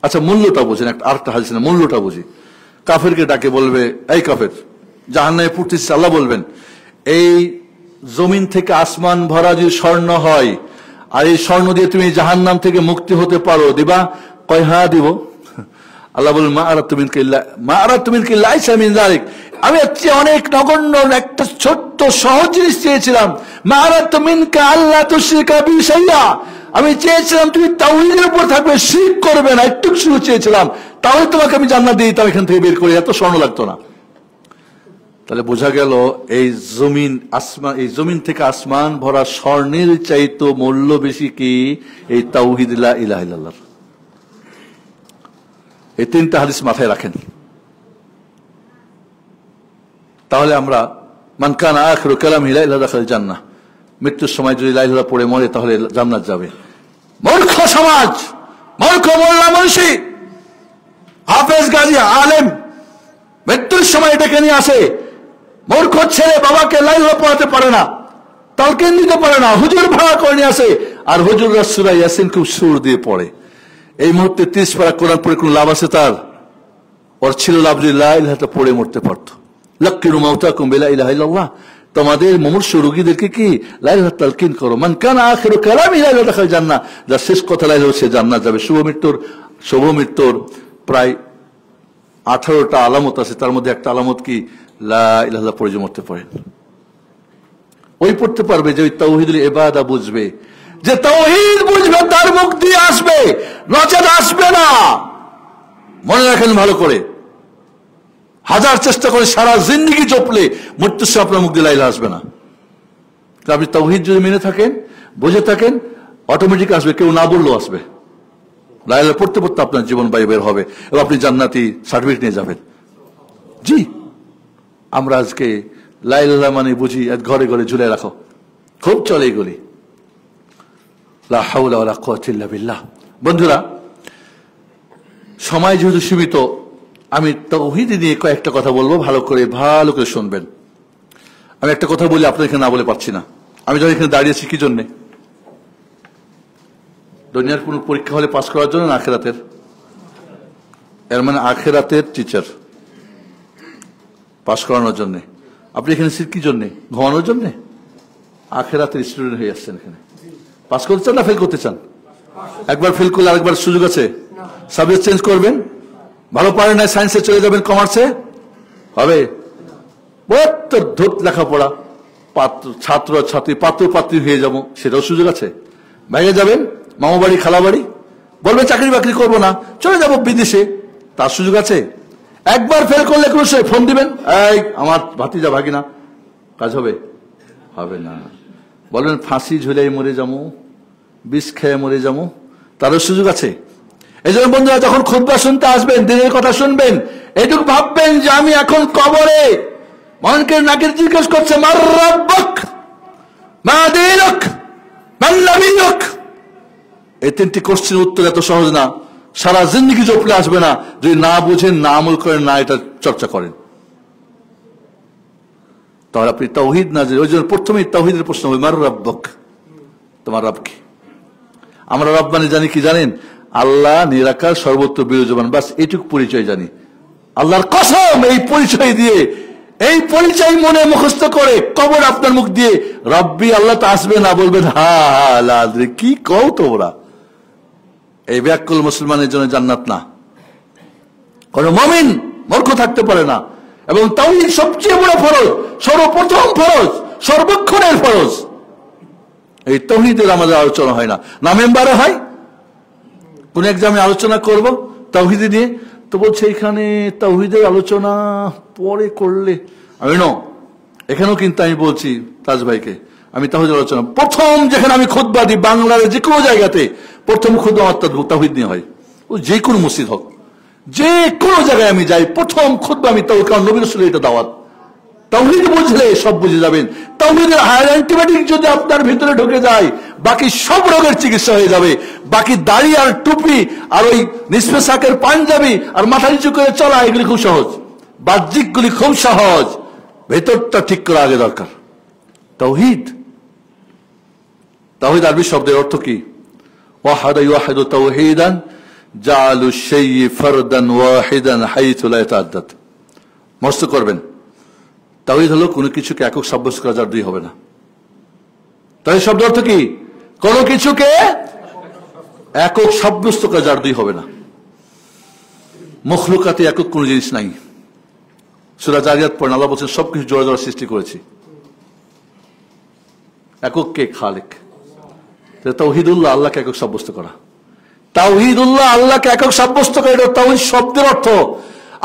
আচ্ছা মূল্যটা বুঝেন। আরেকটা হাদিস না, মূল্যটা বুঝি। কাফেরকে ডাকে বলবে, এই কাফের, জাহান্নামে পড়তেছিস, আল্লাহ বলবেন এই জমিন থেকে আসমান ভরা যদি স্বর্ণ হয়, আর এই স্বর্ণ দিয়ে তুমি জাহান্নাম থেকে মুক্তি হতে পারো, দিবা? কয় হ্যাঁ দিব। আল্লাহ বলবেন মা আরাদতু মিনকা লাইসা মিন যালিক, আমি অনেক নগণ্য একটা ছোট্ট সহজ জিনিস চেয়েছিলাম। মা আরাদতু মিনকা আল্লা তুশরিকা বি শাইআ, আমি চেয়েছিলাম তুমি তাওহীদের উপর থাকবে, শিরক করবে না, একটু শুরু চেয়েছিলাম, তাহলে তোমাকে আমি জান্নাত দিয়ে দিতাম, এখান থেকে বের করে, এত স্বর্ণ লাগতো না। তাহলে বোঝা গেল এই জমিন থেকে আসমান ভরা স্বর্ণের চাইতো মূল্য বেশি কি এই তাওহীদ লা ইলাহা ইল্লাল্লাহ। এই 3টা হাদিস মাথায় রাখেন। তাহলে আমরা মান কানা আখিরু কালামিহি লা ইলাহা ইল্লাল্লাহ দাখালাল জান্নাহ, মৃত্যুর সময় যদি লা ইলাহা পড়ে মরে তাহলে জান্নাত যাবে। মূর্খ সমাজ, মূর্খ মোল্লা মুন্সি, হাফেজ গাজী আলেম মৃত্যুর সময় এটাকে নিয়ে আসে। মূর্খ ছেলে বাবাকে লা ইলাহা পড়াতে পারে না, তালকিন দিতে পারে না, হুজুর ভাড়া করে নিয়ে আসে, আর হুজুররা সূরা ইয়াসিন খুব সুর দিয়ে পড়ে। এই মুহূর্তে 30 পারা কোরআন পড়ে কোন লাভ আছে তার? ওর ছিল লাভ যদি লা ইলাহা পড়ে মরতে পারত। লাক্কিনু মাউতাকুম বিলা ইলাহা ইল্লাল্লাহ, তোমাদের মুমূর্ষু রোগীদেরকে কি লা ইলাহা তালকিন করো। মান কানা আখিরু কালামিহি লা ইলাহা দাখালাল জান্নাহ, যার শেষ কথা লা ইলাহা সে জান্নাত যাবে। শুভ মৃত্যুর প্রায় 18টা আলামত আছে, তার মধ্যে একটা আলামত কি লা ইলাহা পড়ে মরতে পারেন। ওই পড়তে পারবে যে ওই তাওহীদুল ইবাদা বুঝবে, যে তাওহীদ বুঝবে তার মুখ দিয়ে আসবে, নচেত আসবে না। মনে রাখেন ভালো করে, হাজার চেষ্টা করে সারা জিন্দেগি জপলে মৃত্যুর সময় আপনার মুখ দিয়ে লা ইলাহা আসবে না। আপনি তাওহীদ যদি মেনে থাকেন, বুঝে থাকেন, অটোমেটিক আসবে, কেউ না বললেও আসবে। লা ইলাহা পড়তে পড়তে আপনার জীবন বাড়ি বের হবে এবং আপনি জান্নাতি সার্টিফিকেট নিয়ে যাবেন। জি, আমরা আজকে লা ইলাহা মানে বুঝি ঘরে ঘরে ঝুলে রাখো, খুব চলে এগুলি। লা হাওলা ওয়ালা কুওয়াতা ইল্লা বিল্লাহ। বন্ধুরা, সময় যেহেতু সীমিত, আমি তাওহীদ নিয়ে কয়েকটা কথা বলবো, ভালো করে শুনবেন। আমি একটা কথা বলি, আপনাদের এখানে না বলে পারছি না। আমি যখন এখানে দাঁড়িয়েছি কি জন্যে? দুনিয়ার কোন পরীক্ষা হলে পাস করার জন্য না আখিরাতের? এর মানে আখিরাতের টিচার পাস করানোর জন্য। আপনি এখানে কি জন্যে? ঘুমানোর জন্যে? আখিরাতের স্টুডেন্ট হয়ে আসছেন এখানে। পাস করতে চান না ফেল করতে চান? একবার ফেল করলে আরেকবার সুযোগ আছে, সাবজেক্ট চেঞ্জ করবেন। ভালো পারেন না, সায়েন্সে চলে যাবেন, কমার্সে হবে। বহুত ধূত লেখাপড়া, ছাত্র ছাত্রী পাত্র পাত্রী হয়ে যাবো, সেটাও সুযোগ আছে। বাইরে যাবেন, মামা বাড়ি খালা বাড়ি, বলবেন চাকরি বাকরি করবো না, চলে যাবো বিদেশে, তার সুযোগ আছে। একবার ফেল করলে কোনো সে ফোন দিবেন, এই আমার ভাতিজা ভাগিনা, কাজ হবে? হবে না। বলবেন ফাঁসি ঝুলে মরে যাবো, বিষ খেয়ে মরে যাবো, তারও সুযোগ আছে। এই জন্য বন্ধুরা, যখন খুতবা শুনতে আসবেন, দিনের কথা শুনবেন, এটুকু ভাববেন যে আমি এখন কবরে মনকে নাকির জিজ্ঞেস করছে, মার রাব্বুক মা দীনুক মান নবিয়্যুক। এই তিনটি কোশ্চেন উত্তর এত সহজ না, সারা জিন্দেগি জপলে আসবে না, যদি না বুঝেন, না আমল করেন, না এটা চর্চা করেন। তাহলে আপনি তাওহীদ না, ওই জন্য প্রথমেই তাওহীদের প্রশ্ন হবে, মার রাব্বুক, তোমার রব কি? আমরা রব মানে জানি কি জানেন? আল্লাহ নিরাকার, সর্বত্র বিরাজমান, বাস এটুকু পরিচয় জানি। আল্লাহর কসম, এই পরিচয় দিয়ে, এই পরিচয় মনে মুখস্থ করে কবর আপনার মুখ দিয়ে রব্বি আল্লাহ তো আসবে না, বলবেন হা হা লাদ্রি, কি কও তোমরা? এই ব্যাকুল মুসলমানের জন্য জান্নাত না। কোন মুমিন মূর্খ থাকতে পারে না। এবং তাওহীদ সবচেয়ে বড় ফরজ, সর্বপ্রথম ফরজ, সর্বক্ষণের ফরজ। এই তাওহীদের আমাদের আলোচনা হয় না, না মেম্বারে হয়। কোন এক্সামে আলোচনা করব তাওহীদ নিয়ে, তো বলছে এখানে তাওহীদের আলোচনা পরে করলে। আমি এখানেও কিন্তু আমি বলছি তাজ ভাইকে, আমি তাওহীদের আলোচনা প্রথম যেখানে আমি খুতবা দিই, বাংলার যে কোনো জায়গাতে প্রথম খুতবা আমার তাওহীদ নিয়ে হয়। ও যে কোনো মসজিদ হোক, যে কোনো জায়গায় আমি যাই, প্রথম খুতবা আমি তাওহীদ, কারণ নবী রাসূলের এটা দাওয়াত। তাওহীদ বুঝলে সব বুঝে যাবেন। তাওহীদের হায়ার অ্যান্টিবায়োটিক যদি আপনার ভিতরে ঢুকে যায়, বাকি সব রোগের চিকিৎসা হয়ে যাবে। বাকি দাড়ি আর টুপি আর ওই নিসফে সাকের পাঞ্জাবি আর মাথা নিচু করে চলা, এগুলি খুব সহজ, বাহ্যিকগুলি খুব সহজ, ভেতরটা ঠিক করা আগে দরকার। তাওহীদ, তাওহীদ আরবি শব্দের অর্থ কি? ওয়াহাদা ইউহিদু তাওহীদান জাআলু শাইই ফারদান ওয়াহিদান হাইথু লা ইয়াতাআদ্দাদ। মস্ত করবেন, তাওহীদ হলো কোনো কিছুকে একক সাব্যস্ত করা যার দুই হবে না। তাওহীদ শব্দের অর্থ কি? কোনো কিছুকে একক সাব্যস্ত করা যার দুই হবে না। মখলুকাতে একক কোনো জিনিস নাই। সূরা জারিয়াত পড়েন, আল্লাহ বলছেন সবকিছু জোড়া জোড়া সৃষ্টি করেছি। একক কে? খালেক। তাওহীদুল্লাহ, আল্লাহকে একক সাব্যস্ত করা। তাওহীদুল্লাহ, আল্লাহকে একক সাব্যস্ত করা, এটা তাওহীদ শব্দের অর্থ।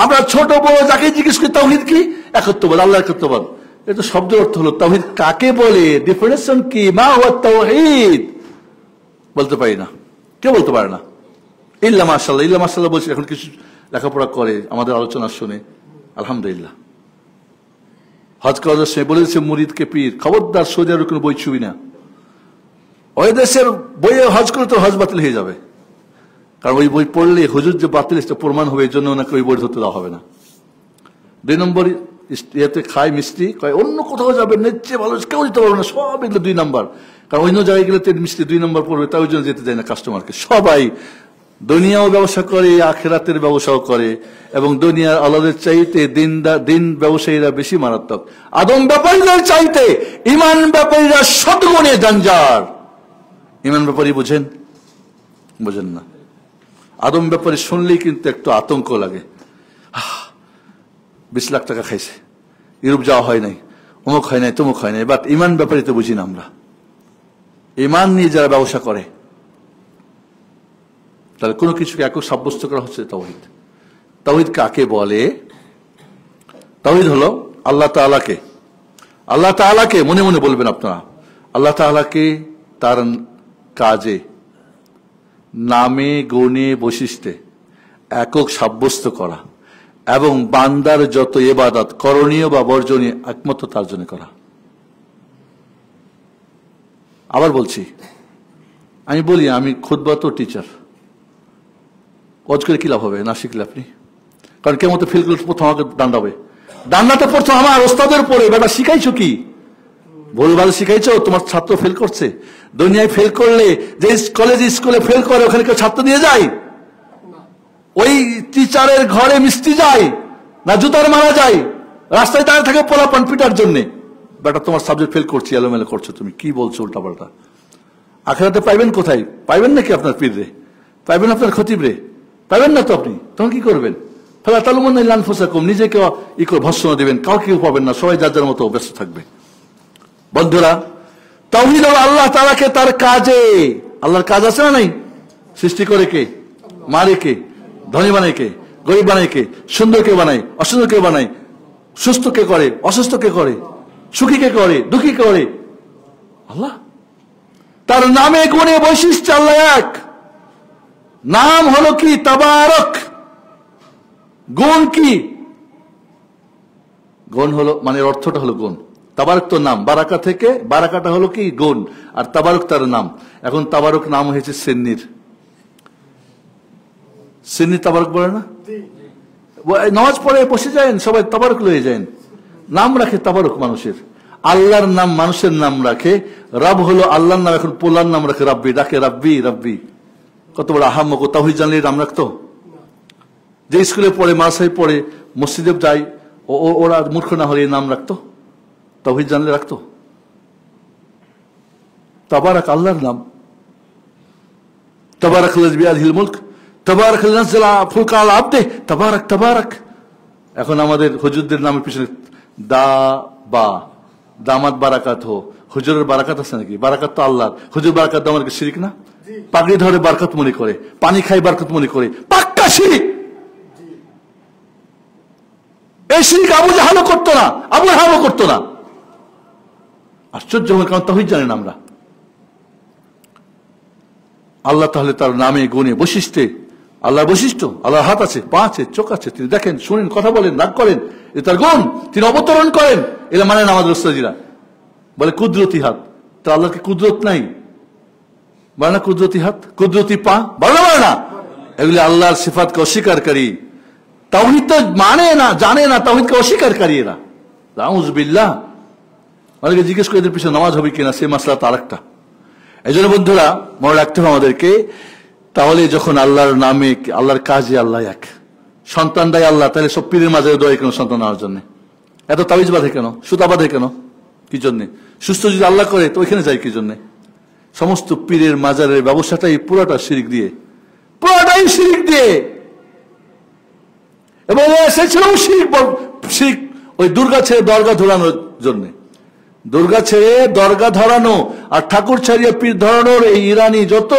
আমরা ছোট বড় যাকে জিজ্ঞেস করি তাওহীদ কি? একত্ববাদ, আল্লাহ একত্ববাদ। এটা শব্দের অর্থ হলো তাওহীদ কাকে বলে, ডেফিনেশন কি, মা হুয়া তাওহীদ বলতে পারি না, কেউ বলতে পারে না। ইল্লা মাশাআল্লাহ, ইল্লা মাশাআল্লাহ বলছি, এখন কিছু লেখাপড়া করে আমাদের আলোচনা শুনে আলহামদুলিল্লাহ। হজ করার সময় বলেছে মুরিদকে পীর, খবরদার সৌদি আরবের কোনো বই ছুবি না। ওই দেশের বইয়ে হজ করে তো হজ বাতিল হয়ে যাবে, কারণ ওই বই পড়লে হুজুর যে বাতিল সেটা প্রমাণ হবে, এই জন্য ওনাকে ওই বই ধরতে দেওয়া হবে না। 2 নম্বর ইয়েতে খায় মিষ্টি, কয় অন্য কোথাও যাবে নেচে ভালো কেউ যেতে পারবে না, সব এগুলো 2 নম্বর। কারণ অন্য জায়গায় গেলে মিষ্টি 2 নম্বর পড়বে, তাই ওই জন্য যেতে দেয় না কাস্টমারকে। সবাই দুনিয়াও ব্যবসা করে, আখিরাতের ব্যবসাও করে, এবং দুনিয়ার আলাদের চাইতে দিন ব্যবসায়ীরা বেশি মারাত্মক। আদম ব্যাপারীদের চাইতে ইমান ব্যাপারীরা শতগুণে জঞ্জার। ইমান ব্যাপারী বুঝেন? বুঝেন না। আদম ব্যাপারী শুনলেই কিন্তু একটু আতঙ্ক লাগে, 20 লাখ টাকা খাইছে, ইউরোপ যাওয়া হয় নাই, অমুক হয় নাই, তমুক হয় নাই। বাট ইমান ব্যাপারী তো বুঝি না আমরা। ইমান নিয়ে যারা ব্যবসা করে, তাহলে কোনো কিছুকে একক সাব্যস্ত করা হচ্ছে তাওহীদ। তাওহীদ কাকে বলে? তাওহীদ হলো আল্লাহ তাআলাকে, আল্লাহ তাআলাকে মনে মনে বলবেন আপনারা, আল্লাহ তাআলাকে তার কাজে, নামে, গুণে, বৈশিষ্ট্যে একক সাব্যস্ত করা, এবং বান্দার যত ইবাদত করণীয় বা বর্জনীয় একমাত্র তার জন্য করা। আবার বলছি, আমি বলি, আমি খুতবা তো টিচার, ওয়াজ করে কি লাভ হবে? না শিখলে আপনি, কারণ কেমন ফিল করলে প্রথম আমাকে ডান্ডাবে, ডান্ডাতে প্রথম আমার ওস্তাদের পরে, বেটা শিখাইছো কি? ভুলভাল শিখাইছো, তোমার ছাত্র ফেল করছে। দুনিয়ায় ফেল করলে, যে কলেজ স্কুলে ফেল করে, ওখানে কেউ ছাত্র দিয়ে যায়? ওই টিচারের ঘরে মিষ্টি যায় না জুতার মারা যায়? রাস্তায় দাঁড়িয়ে থাকে পোলাপান পিটার জন্যে। বেটা তোমার সাবজেক্ট ফেল করছি, এলোমেলো করছো, তুমি কি বলছো উল্টা পাল্টা। আখিরাতে পাইবেন কোথায়? পাইবেন নাকি আপনার পীর রে? পাইবেন আপনার খতিব রে? পাইবেন না তো। আপনি তখন কি করবেন? ফালা তালুমুন্না ইল্লা আনফুসাকুম, নিজেকে ভৎসনা দিবেন, কাউকে পাবেন না, সবাই যার যার মতো ব্যস্ত থাকবে। বন্ধুরা, তাওহীদ হলো আল্লাহ তাআলাকে তার কাজে, আল্লাহর কাজ আছে না নাই? সৃষ্টি করে কে? মারে কে? ধনী বানায় কে? গরিব বানায় কে? সুন্দর কে বানায়? অসুন্দর কে বানায়? সুস্থ কে করে? অসুস্থ কে করে? সুখী কে করে? দুঃখী কে করে? আল্লাহ। তার নামে গুণে বৈশিষ্ট্য আল্লাহ এক। নাম হলো কি? তাবারক। গুণ কি? গুণ হলো মানে অর্থটা হলো গুণ। তাবারক তো নাম, বারাকা থেকে, বারাকাটা হলো কি? গুণ, আর তাবারক তার নাম। এখন তাবারক নাম হয়েছে সিন্নির। সিন্নি তাবারক বলে না? নামাজ পড়ে বসে যায় সবাই তাবারক লয়ে যায়, নাম রাখে তাবারক মানুষের। আল্লাহর নাম মানুষের নাম রাখে। রব হলো আল্লাহর নাম, এখন পোলার নাম রাখে রাব্বি, ডাকে রাব্বি রাব্বি। কত বড় আহাম্মক! তাওহীদ জানলে নাম রাখতো? যে স্কুলে পড়ে, মাদ্রাসায় পড়ে, মসজিদে যায়, ওরা মূর্খ না হলে নাম রাখতো? তাওহীদ জানলে রাখতো? তাবারাক আল্লাহর নাম। তাবারাকাল্লাযী বিয়াদিহিল মুলক, তাবারাকাল্লাযী নাযালা ফুরকা আলা আবদিহি, তাবারাক তাবারাক। এখন আমাদের হুজুরদের নামের পিছনে দা বা, দামাত বারাকাত হো। হুজুরের বারাকাত আছে নাকি? বারাকাত তো আল্লাহর। হুজুর বারাকাত দেওয়া কি শিরক না? পাগড়ি ধরে বারাকাত মনে করে, পানি খাই বারাকাত মনে করে, পাক্কা শিরক। এই শিরক আবু জাহালও করতো না, আবু লাহাবও করতো না। আশ্চর্য, কারণ তাওহীদ জানেন আমরা। আল্লাহ তাহলে তার নামে গুণে বৈশিষ্ট্যে, আল্লাহর বৈশিষ্ট্য, আল্লাহর হাত আছে, পা আছে, চোখ আছে, তিনি দেখেন, শুনেন, কথা বলেন, রাগ করেন, এ তার গুণ। তিনি অবতরণ করেন, এরা মানে না আমাদের উস্তাদিরা বলে কুদরতি হাত। তো আল্লাহর কি কুদরত নাই? বলে না কুদরতি হাত, কুদরতি পা, বলে না? এগুলি আল্লাহর সিফাতকে অস্বীকারী। তাওহীদ তো মানে না, জানে না, তাওহীদকে অস্বীকারী এরা। নাউযু বিল্লাহ। অনেকে জিজ্ঞেস করে এদের পিছনে নামাজ হবে কিনা, সে মাসলা তো আরেকটা। এই জন্য বন্ধুরা মনে রাখতে হবে আমাদেরকে, তাহলে যখন আল্লাহর নামে, আল্লাহর কাজে আল্লাহ এক, সন্তান দেয় আল্লাহ, তাহলে সব পীরের মাঝে দোয়া কেন সন্তান নেওয়ার জন্য? এত তাবিজ বাঁধে কেন? সুতা বাঁধে কেন? কি জন্যে? সুস্থ যদি আল্লাহ করে তো ওইখানে যায় কি জন্যে? সমস্ত পীরের মাজারের ব্যবসাটাই পুরোটা শিরক দিয়ে, পুরোটাই শিরক দিয়ে। এবং এসেছিলাম শিরক ওই দুর্গা ছেড়ে দরগা ধরানোর জন্য। দুর্গা ছেড়ে দরগা ধরানো আর ঠাকুর ছাড়িয়ে পীর ধরানোর এই ইরানি যত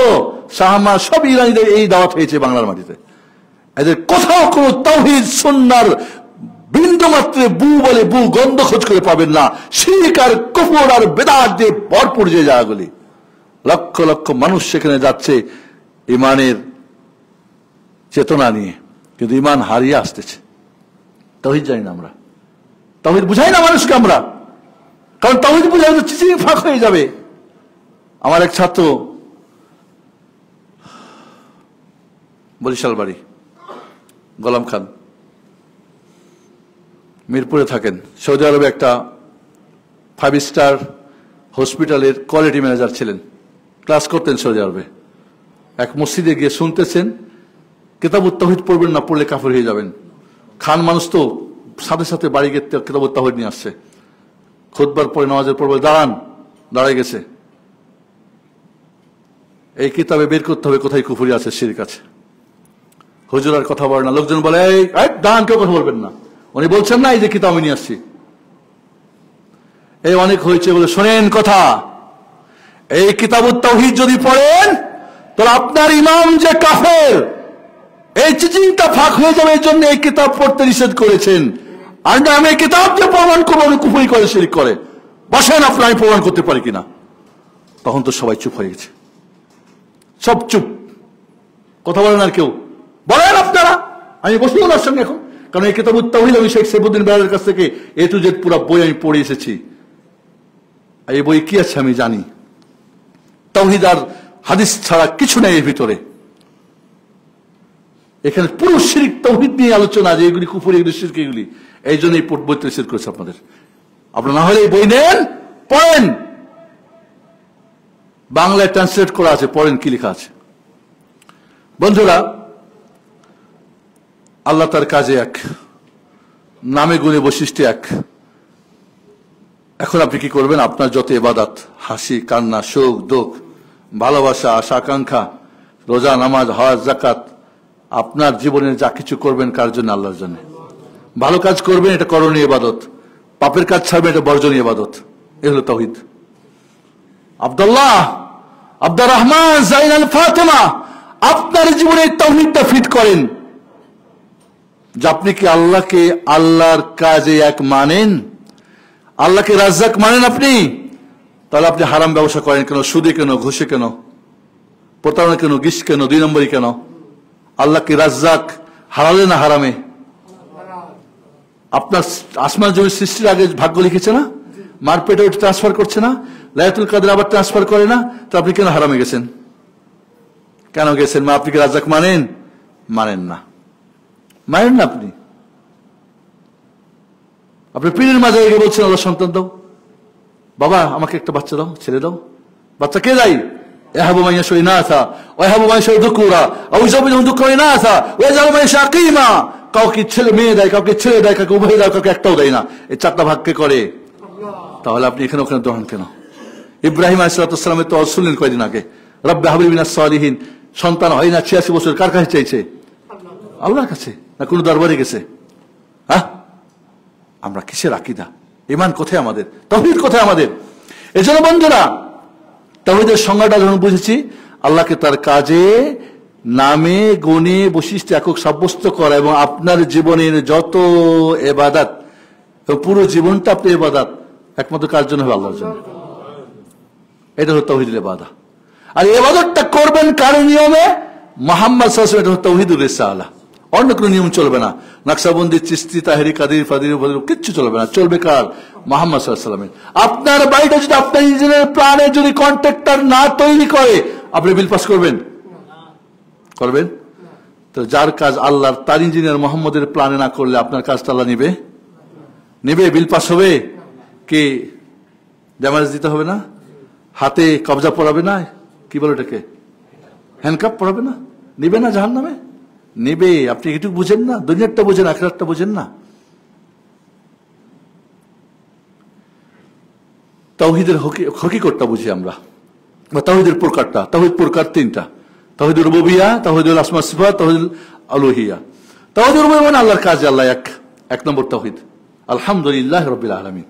শাহমা, সব ইরানিদের এই দাওয়াত হয়েছে বাংলার মাটিতে। এদের কোথাও কোনো তাওহীদ সুন্নাহর বিন্দু মাত্রে বু বলে বু গন্ধ খোঁজ করে পাবেন না। শিরক আর কুফর আর বেদাত দিয়ে ভরপুর যে জায়গাগুলি, লক্ষ লক্ষ মানুষ সেখানে যাচ্ছে ইমানের চেতনা নিয়ে, কিন্তু ইমান হারিয়ে আসতেছে। তাওহীদ জানি না আমরা, তাওহীদ বুঝাই না মানুষকে আমরা, কারণ তাওহীদ বুঝাই তো চিচিং ফাঁক হয়ে যাবে। আমার এক ছাত্র, বরিশাল বাড়ি, গোলাম খান, মিরপুরে থাকেন, সৌদি আরবে একটা 5 স্টার হসপিটালের কোয়ালিটি ম্যানেজার ছিলেন, ক্লাস করতেন সৌদি আরবে। এক মসজিদে গিয়ে শুনতেছেন, কিতাবুত তাওহীদ পড়বেন না, পড়লে কাফের হয়ে যাবেন। খান মানুষ তো সাথে সাথে বাড়ি গিয়ে কিতাবুত তাওহীদ নিয়ে আসছে। খুতবার পরে নামাজের পর বলে দাঁড়ান, দাঁড়ায় গেছে, এই কিতাবে বের করতে হবে কোথায় কুফরি আছে, শিরক আছে। হুজুর আর কথা বলে না, লোকজন বলে এই দাঁড়ান, কেউ কথা বলবেন না। উনি বলছেন না, এই যে কিতাব আমি নিয়ে আসছি। এই অনেক হয়েছে বলে শোনেন কথা, এই কিতাবুত তাওহীদ যদি পড়েন তাহলে আপনার ইমাম যে কাফের, এই চিচিংটা ফাঁক হয়ে যাবে। এই জন্য এই কিতাব পড়তে নিষেধ করেছেন। আর আমি এই কিতাব যে প্রমাণ করবো উনি কুফরি করে, শিরক করে, বসেন আপনার, আমি প্রমাণ করতে পারি কিনা। তখন তো সবাই চুপ হয়ে গেছে, সব চুপ, কথা বলেন আর কেউ। বলেন আপনারা, আমি বসবো ওনার সঙ্গে এখন, কারণ এই কিতাবুত তাওহীদ আমি শেখ সাইফুদ্দিন বেলালের কাছ থেকে A to Z পুরো বই আমি পড়ে এসেছি। এই বই কি আছে আমি জানি, তাওহীদ আর হাদিস ছাড়া কিছু নেই এর ভিতরে। এখানে পুরো শিরক তাওহীদ নিয়ে আলোচনা, যে এগুলি কুফরি, এগুলি শিরক, এগুলি। এই জন্য এই বইতে নিষেধ করেছে আপনাদের। আপনারা না হলে এই বই নেন, পড়েন, বাংলায় ট্রান্সলেট করা আছে, পড়েন কি লেখা আছে। বন্ধুরা, আল্লাহ তার কাজে এক, নামে গুণে বৈশিষ্ট্য এক। এখন আপনি কি করবেন? আপনার যত ইবাদত, হাসি কান্না, সুখ দুঃখ, ভালোবাসা, আশা আকাঙ্ক্ষা, রোজা নামাজ হজ যাকাত, আপনার জীবনে যা কিছু করবেন কার জন্য? আল্লাহর জন্য। ভালো কাজ করবেন, এটা করণীয় ইবাদত। পাপের কাজ ছাড়বেন, এটা বর্জনীয় ইবাদত। এ হলো তাওহীদ। আব্দুল্লাহ, আব্দুর রহমান, জাইনাল ফাতেমা, আপনার জীবনে তাওহীদটা ফিট করেন যে আপনি কি আল্লাহকে আল্লাহর কাজে এক মানেন, আল্লাহকে রাজ্জাক মানেন আপনি? তাহলে আপনি হারাম ব্যবসা করেন কেন, সুদে কেন, ঘুষে কেন, প্রতারণা কেন, গিস কেন, 2 নম্বরই কেন? আল্লাহ কি রাজ্জাক হারালে না হারামে? আপনার আসমান জমির সৃষ্টির আগে ভাগ্য লিখেছে না? মার পেটে ওটা ট্রান্সফার করছে না? লাইলাতুল কদর আবার ট্রান্সফার করে না? তো আপনি কেন হারামে গেছেন? কেন গেছেন? আপনি কি রাজ্জাক মানেন? মানেন না, মানেন না। আপনি পীরের মাঝে গিয়ে বলছেন আল্লাহ সন্তান দাও, বাবা আমাকে একটা বাচ্চা দাও, ছেলে দাও। বাচ্চা কে দেয়? এহাবু মাইয়াশা ইনাসা ওয়া এহাবু মাইয়াশা যুকুরা আও ইজাবিহু যুকুরা ইনাসা ওয়া ইয়াজআলু মাইয়াশা আকিমা। কাউকে ছেলে মেয়ে দেয়, কাউকে ছেলে দেয়, কাউকে উভয় দেয়, কাউকে একটাও দেয় না। এই 4টা ভাগকে করে। তাহলে আপনি এখানে ওখানে দোহান কেন? ইব্রাহিম আলাইহিস সালামের তো শুনলেন কয়দিন আগে, রব্বি হাবলি মিনাস সালিহিন, সন্তান হয় না 86 বছর, কার কাছে চাইছে? আল্লাহর কাছে। না কোন দরবারে গেছে? হ্যাঁ, আমরা কিসের আকীদা? ঈমান কোথায় আমাদের? তাওহীদ কোথায় আমাদের? এজন্য বন্ধুরা, তাওহীদের সংজ্ঞাটা যখন বুঝেছি, আল্লাহকে তার কাজে, নামে, গুণে, বৈশিষ্ট্য একক সাব্যস্ত করা এবং আপনার জীবনের যত ইবাদত, পুরো জীবনটা আপনি ইবাদত একমাত্র কার জন্য হবে? আল্লাহর জন্য। এটা হলো তাওহীদুল ইবাদত। আর ইবাদতটা করবেন কার নিয়মে? মুহাম্মদ সাল্লাল্লাহু আলাইহি ওয়াসাল্লাম। এটা হলো তাওহীদুর রিসালাহ। অন্য কোনো নিয়ম চলবে না। নকশবন্দি, চিশতি, তাহেরি, কাদির, ফাদির, কিচ্ছু চলবে না। চলবে কার? মুহাম্মদ সাল্লাল্লাহু আলাইহি ওয়াসাল্লামের। আপনার বাড়িটা যদি আপনার ইঞ্জিনিয়ার প্ল্যানে যদি কন্ট্রাক্টর না তৈরি করে, আপনি বিল পাস করবেন? করবেন? তো যার কাজ আল্লাহর, তার ইঞ্জিনিয়ার মোহাম্মদের প্ল্যানে না করলে আপনার কাজটা আল্লাহ নিবে? নিবে? বিল পাস হবে? কি ড্যামেজ দিতে হবে না? হাতে কবজা পড়াবে না? কি বলে এটাকে? হ্যান্ডকাপ পড়াবে না? নিবে না জাহান্নামে? নিবে। আপনি এটুকু বুঝেন না? দুনিয়ারটা বুঝেন, আখিরাতটা বুঝেন না? তাওহীদের হকিকতটা বুঝি আমরা, বা তাওহীদের প্রকারটা। তাওহীদ প্রকার 3টা: তাওহীদুর রুবুবিয়্যা, তাওহীদুল আসমা সিফাত, তাওহীদুল উলুহিয়্যা। তাওহীদুর রুবুবিয়্যা মানে আল্লাহর কাজ, আল্লাহ এক নম্বর তাওহীদ। আলহামদুলিল্লাহ রাব্বিল আলামিন,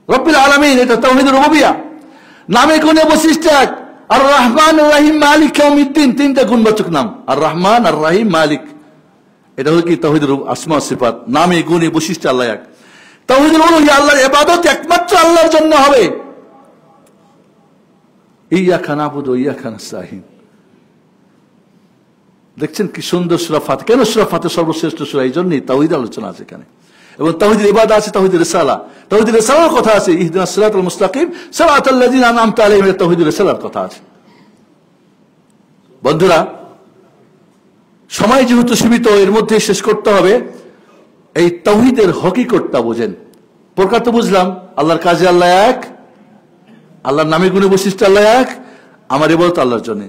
রব্বিল আলামিন, এটা তাওহীদুর রুবুবিয়্যা। নামে গুণে বৈশিষ্ট্য এক। আর রহমান, আর রহিম, মালিক ইয়াউমিদ্দিন, 3টা গুণবাচক নাম। আর রহমান, আর রহিম, মালিক, এটা হলো কি? তাওহীদুর আসমা সিফাত। নামে গুণে বৈশিষ্ট্য আল্লাহ এক। তাওহীদুল উলুহিয়্যা, আল্লাহর ইবাদত একমাত্র আল্লাহর জন্য হবে। ইয়াকা নাবুদু ওয়া ইয়াকা নাস্তাঈন। দেখছেন কি সুন্দর সূরা ফাতিহা। কেন সূরা ফাতিহা সর্বশ্রেষ্ঠ সূরা? এই জন্যই তাওহীদ আলোচনা আছে এখানে। এবং তাওহীদের ইবাদত আছে, তাওহীদের রিসালা, তাওহীদের রিসালার কথা আছে। ইহদিনাস সিরাতাল মুস্তাকিম সিরাতাল লাযিনা আনআমতা আলাইহিম, তাওহীদের রিসালার কথা আছে। বন্ধুরা, সময় যেহেতু সীমিত, এর মধ্যে শেষ করতে হবে। এই তাওহীদের হকিকতটা বুঝেন। প্রকার তো বুঝলাম, আল্লাহর কাজে আল্লাহ এক, আল্লাহর নামে গুণে বৈশিষ্ট্য আল্লাহ এক, আমার ইবাদত আল্লাহর জন্য।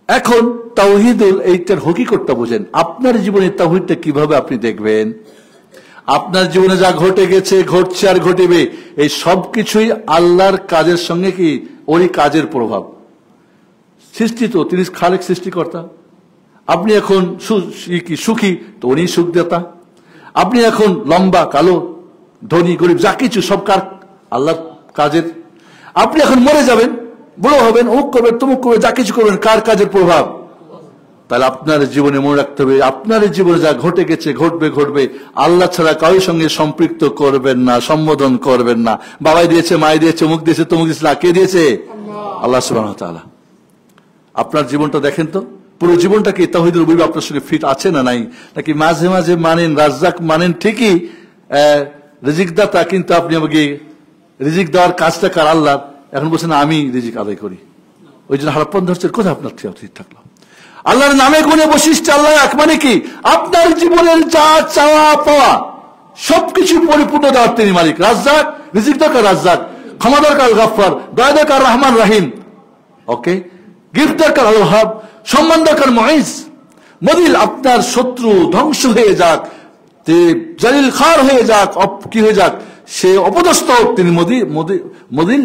এখন তাওহীদুল এইটার হকিকতটা বুঝেন। আপনার জীবনে তাওহীদটা কিভাবে আপনি দেখবেন? আপনার জীবনে যা ঘটে গেছে, ঘটছে আর ঘটিবে, এই সব কিছুই আল্লাহর কাজের সঙ্গে কি ওই কাজের প্রভাব। সৃষ্টি তো তিনি খালেক, সৃষ্টিকর্তা। আপনি এখন সুখী, তো উনি সুখদাতা। আপনি এখন লম্বা, কালো, ধনী, গরিব, যা কিছু সব কার? আল্লাহর কাজের। আপনি এখন মরে যাবেন, বুড়ো হবেন, অমুক করবেন, তমুক করবেন, যা কিছু করবেন, কার কাজের প্রভাব? তাহলে আপনার জীবনে মনে রাখতে হবে, আপনার জীবনে যা ঘটে গেছে, ঘটবে, আল্লাহ ছাড়া কারোর সঙ্গে সম্পৃক্ত করবেন না, সম্বোধন করবেন না। বাবাই দিয়েছে, মাই দিয়েছে, মুখ দিয়েছে, তমুক দিয়েছে, না, কে দিয়েছে? আল্লাহ সুবহানাহু ওয়া তাআলা। আপনার জীবনটা দেখেন তো, পুরো জীবনটা কি তাওহীদুর রুবুবিয়্যা আপনার সঙ্গে ফিট আছে না নাই? নাকি মাঝে মাঝে মানেন রাজ্জাক মানেন ঠিকই, রিজিক দাতা, কিন্তু আপনি আমাকে রিজিক দেওয়ার কাজটা কার? আল্লাহ। এখন বলছেন আমি রিজিক আদায় করি, ওই জন্য হারাপ্পন ধরছেন। কোথায় আপনার ঠিক থাকলো? আল্লাহর নামে গুণে বৈশিষ্ট্য আল্লাহ এক, মানে কি? আপনার জীবনের যা চাওয়া পাওয়া সবকিছু পরিপূর্ণ দেওয়ার তিনি মালিক। রাজ্জাক, রিজিক দরকার রাজ্জাক, ক্ষমা দরকার গাফফার, দয়া দরকার রহমান রহিম, ওকে, গিফট দরকার আল ওয়াহাব, সম্মান দরকার মুঈজ, মদিল। আপনার শত্রু ধ্বংস হয়ে যাক, জালিল খার হয়ে যাক, কি হয়ে যাক, সে অপদস্থ হোক, তিনি মদিল।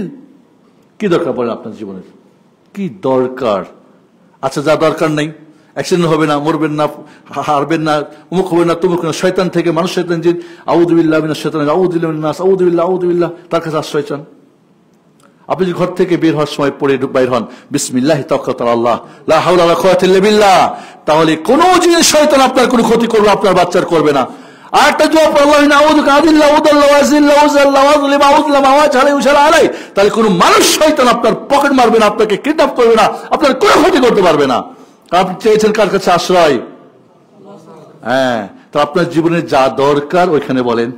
কি দরকার পড়ে আপনার জীবনের? কি দরকার? আচ্ছা, যা দরকার নেই, অ্যাক্সিডেন্ট হবে না, মরবেন না, হারবেন না, অমুক হবে না, তমুক না, শয়তান থেকে মানুষ, শয়তান জিন, আউযু বিল্লাহি মিনাশ শাইতানির রাজিম, আউযু বিল্লাহি মিনান নাস, আউযু বিল্লাহ, আউযু বিল্লাহ, তার কাছে আশ্রয় চান। আপনি যদি ঘর থেকে বের হওয়ার সময় পড়ে বাইর হন বিসমিল্লাহি তাওয়াক্কালতু আলাল্লাহ লা হাওলা ওয়ালা কুওয়াতা ইল্লা বিল্লাহ, তাহলে কোনো জিনিস শয়তান আপনার কোনো ক্ষতি করবে, আপনার বাচ্চার করবে না। আর একটা দোয়া পড়ে আল্লাহু নাউযুকা আদিল্লাহ ওয়াদাল্লাহ ওয়াজিল্লাহ ওয়াজাল্লাহ ওয়াজলিম আউযুল্লাহ ওয়াজ আলাই উশালা আলাই, তাহলে কোনো মানুষ শয়তান আপনার পকেট মারবে না, আপনাকে কিডন্যাপ করবে না, আপনার কোনো ক্ষতি করতে পারবে না। আপনি চেয়েছেন কার কাছে আশ্রয়? হ্যাঁ, তো আপনার জীবনে যা দরকার ওইখানে বলেন,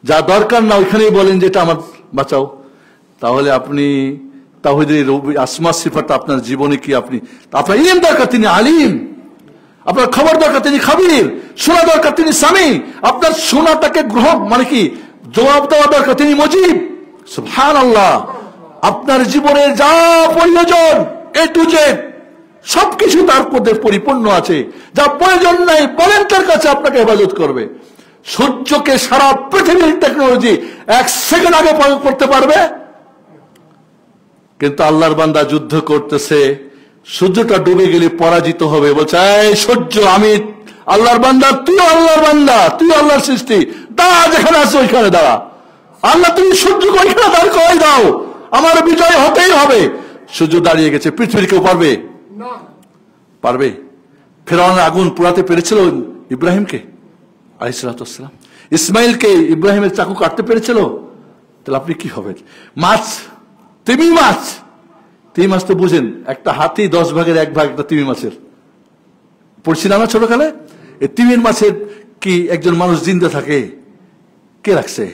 যা দরকার না ওইখানেই বলেন যে এটা আমার বাঁচাও। তাহলে আপনি তাওহীদের আসমা সিফাত আপনার জীবনে কি, আপনি আপনার ইলম দরকার তিনি আলিম, আপনার খবর দরকার তিনি খাবির, শোনা দরকার তিনি সামি, আপনার শোনাটাকে গ্রহণ মানে কি জবাব দেওয়া দরকার তিনি মুজিব। সুবহানাল্লাহ, আপনার জীবনের যা প্রয়োজন এ টু জেড সবকিছু তার মধ্যে পরিপূর্ণ আছে। যা প্রয়োজন নাই বলেন তার কাছে, আপনাকে হেফাজত করবে। সূর্যকে সারা পৃথিবীর টেকনোলজি 1 সেকেন্ড আগে করতে পারবে, কিন্তু আল্লাহর বান্দা যুদ্ধ করতেছে, সূর্যটা ডুবে গেলে পরাজিত হবে, বলছে এই সূর্য আমি আল্লাহর বান্দা, তুই আল্লাহর বান্দা, তুই আল্লাহর সৃষ্টি, দাঁড়া যেখানে আছে ওইখানে দাঁড়া। আল্লাহ তুমি সূর্যকে ওইখানে দাঁড় করাই দাও, আমার বিজয় হতেই হবে। সূর্য দাঁড়িয়ে গেছে, পৃথিবীর কেউ পারবে? পারবে? ফেরাউনের আগুন পোড়াতে পেরেছিল ইব্রাহিমকে আলাইহিস সালাম? ইসমাইলকে ইব্রাহিমের চাকু কাটতে পেরেছিল? তাহলে আপনি কি হবেন? মাছ, তিমি মাছ, তিমি মাছ তো বুঝেন, একটা হাতি 10 ভাগের 1 ভাগ একটা তিমি মাছের, পড়ছিলাম না ছোটকালে? এই তিমির মাছের কি একজন মানুষ জিন্দা থাকে? কে রাখছে?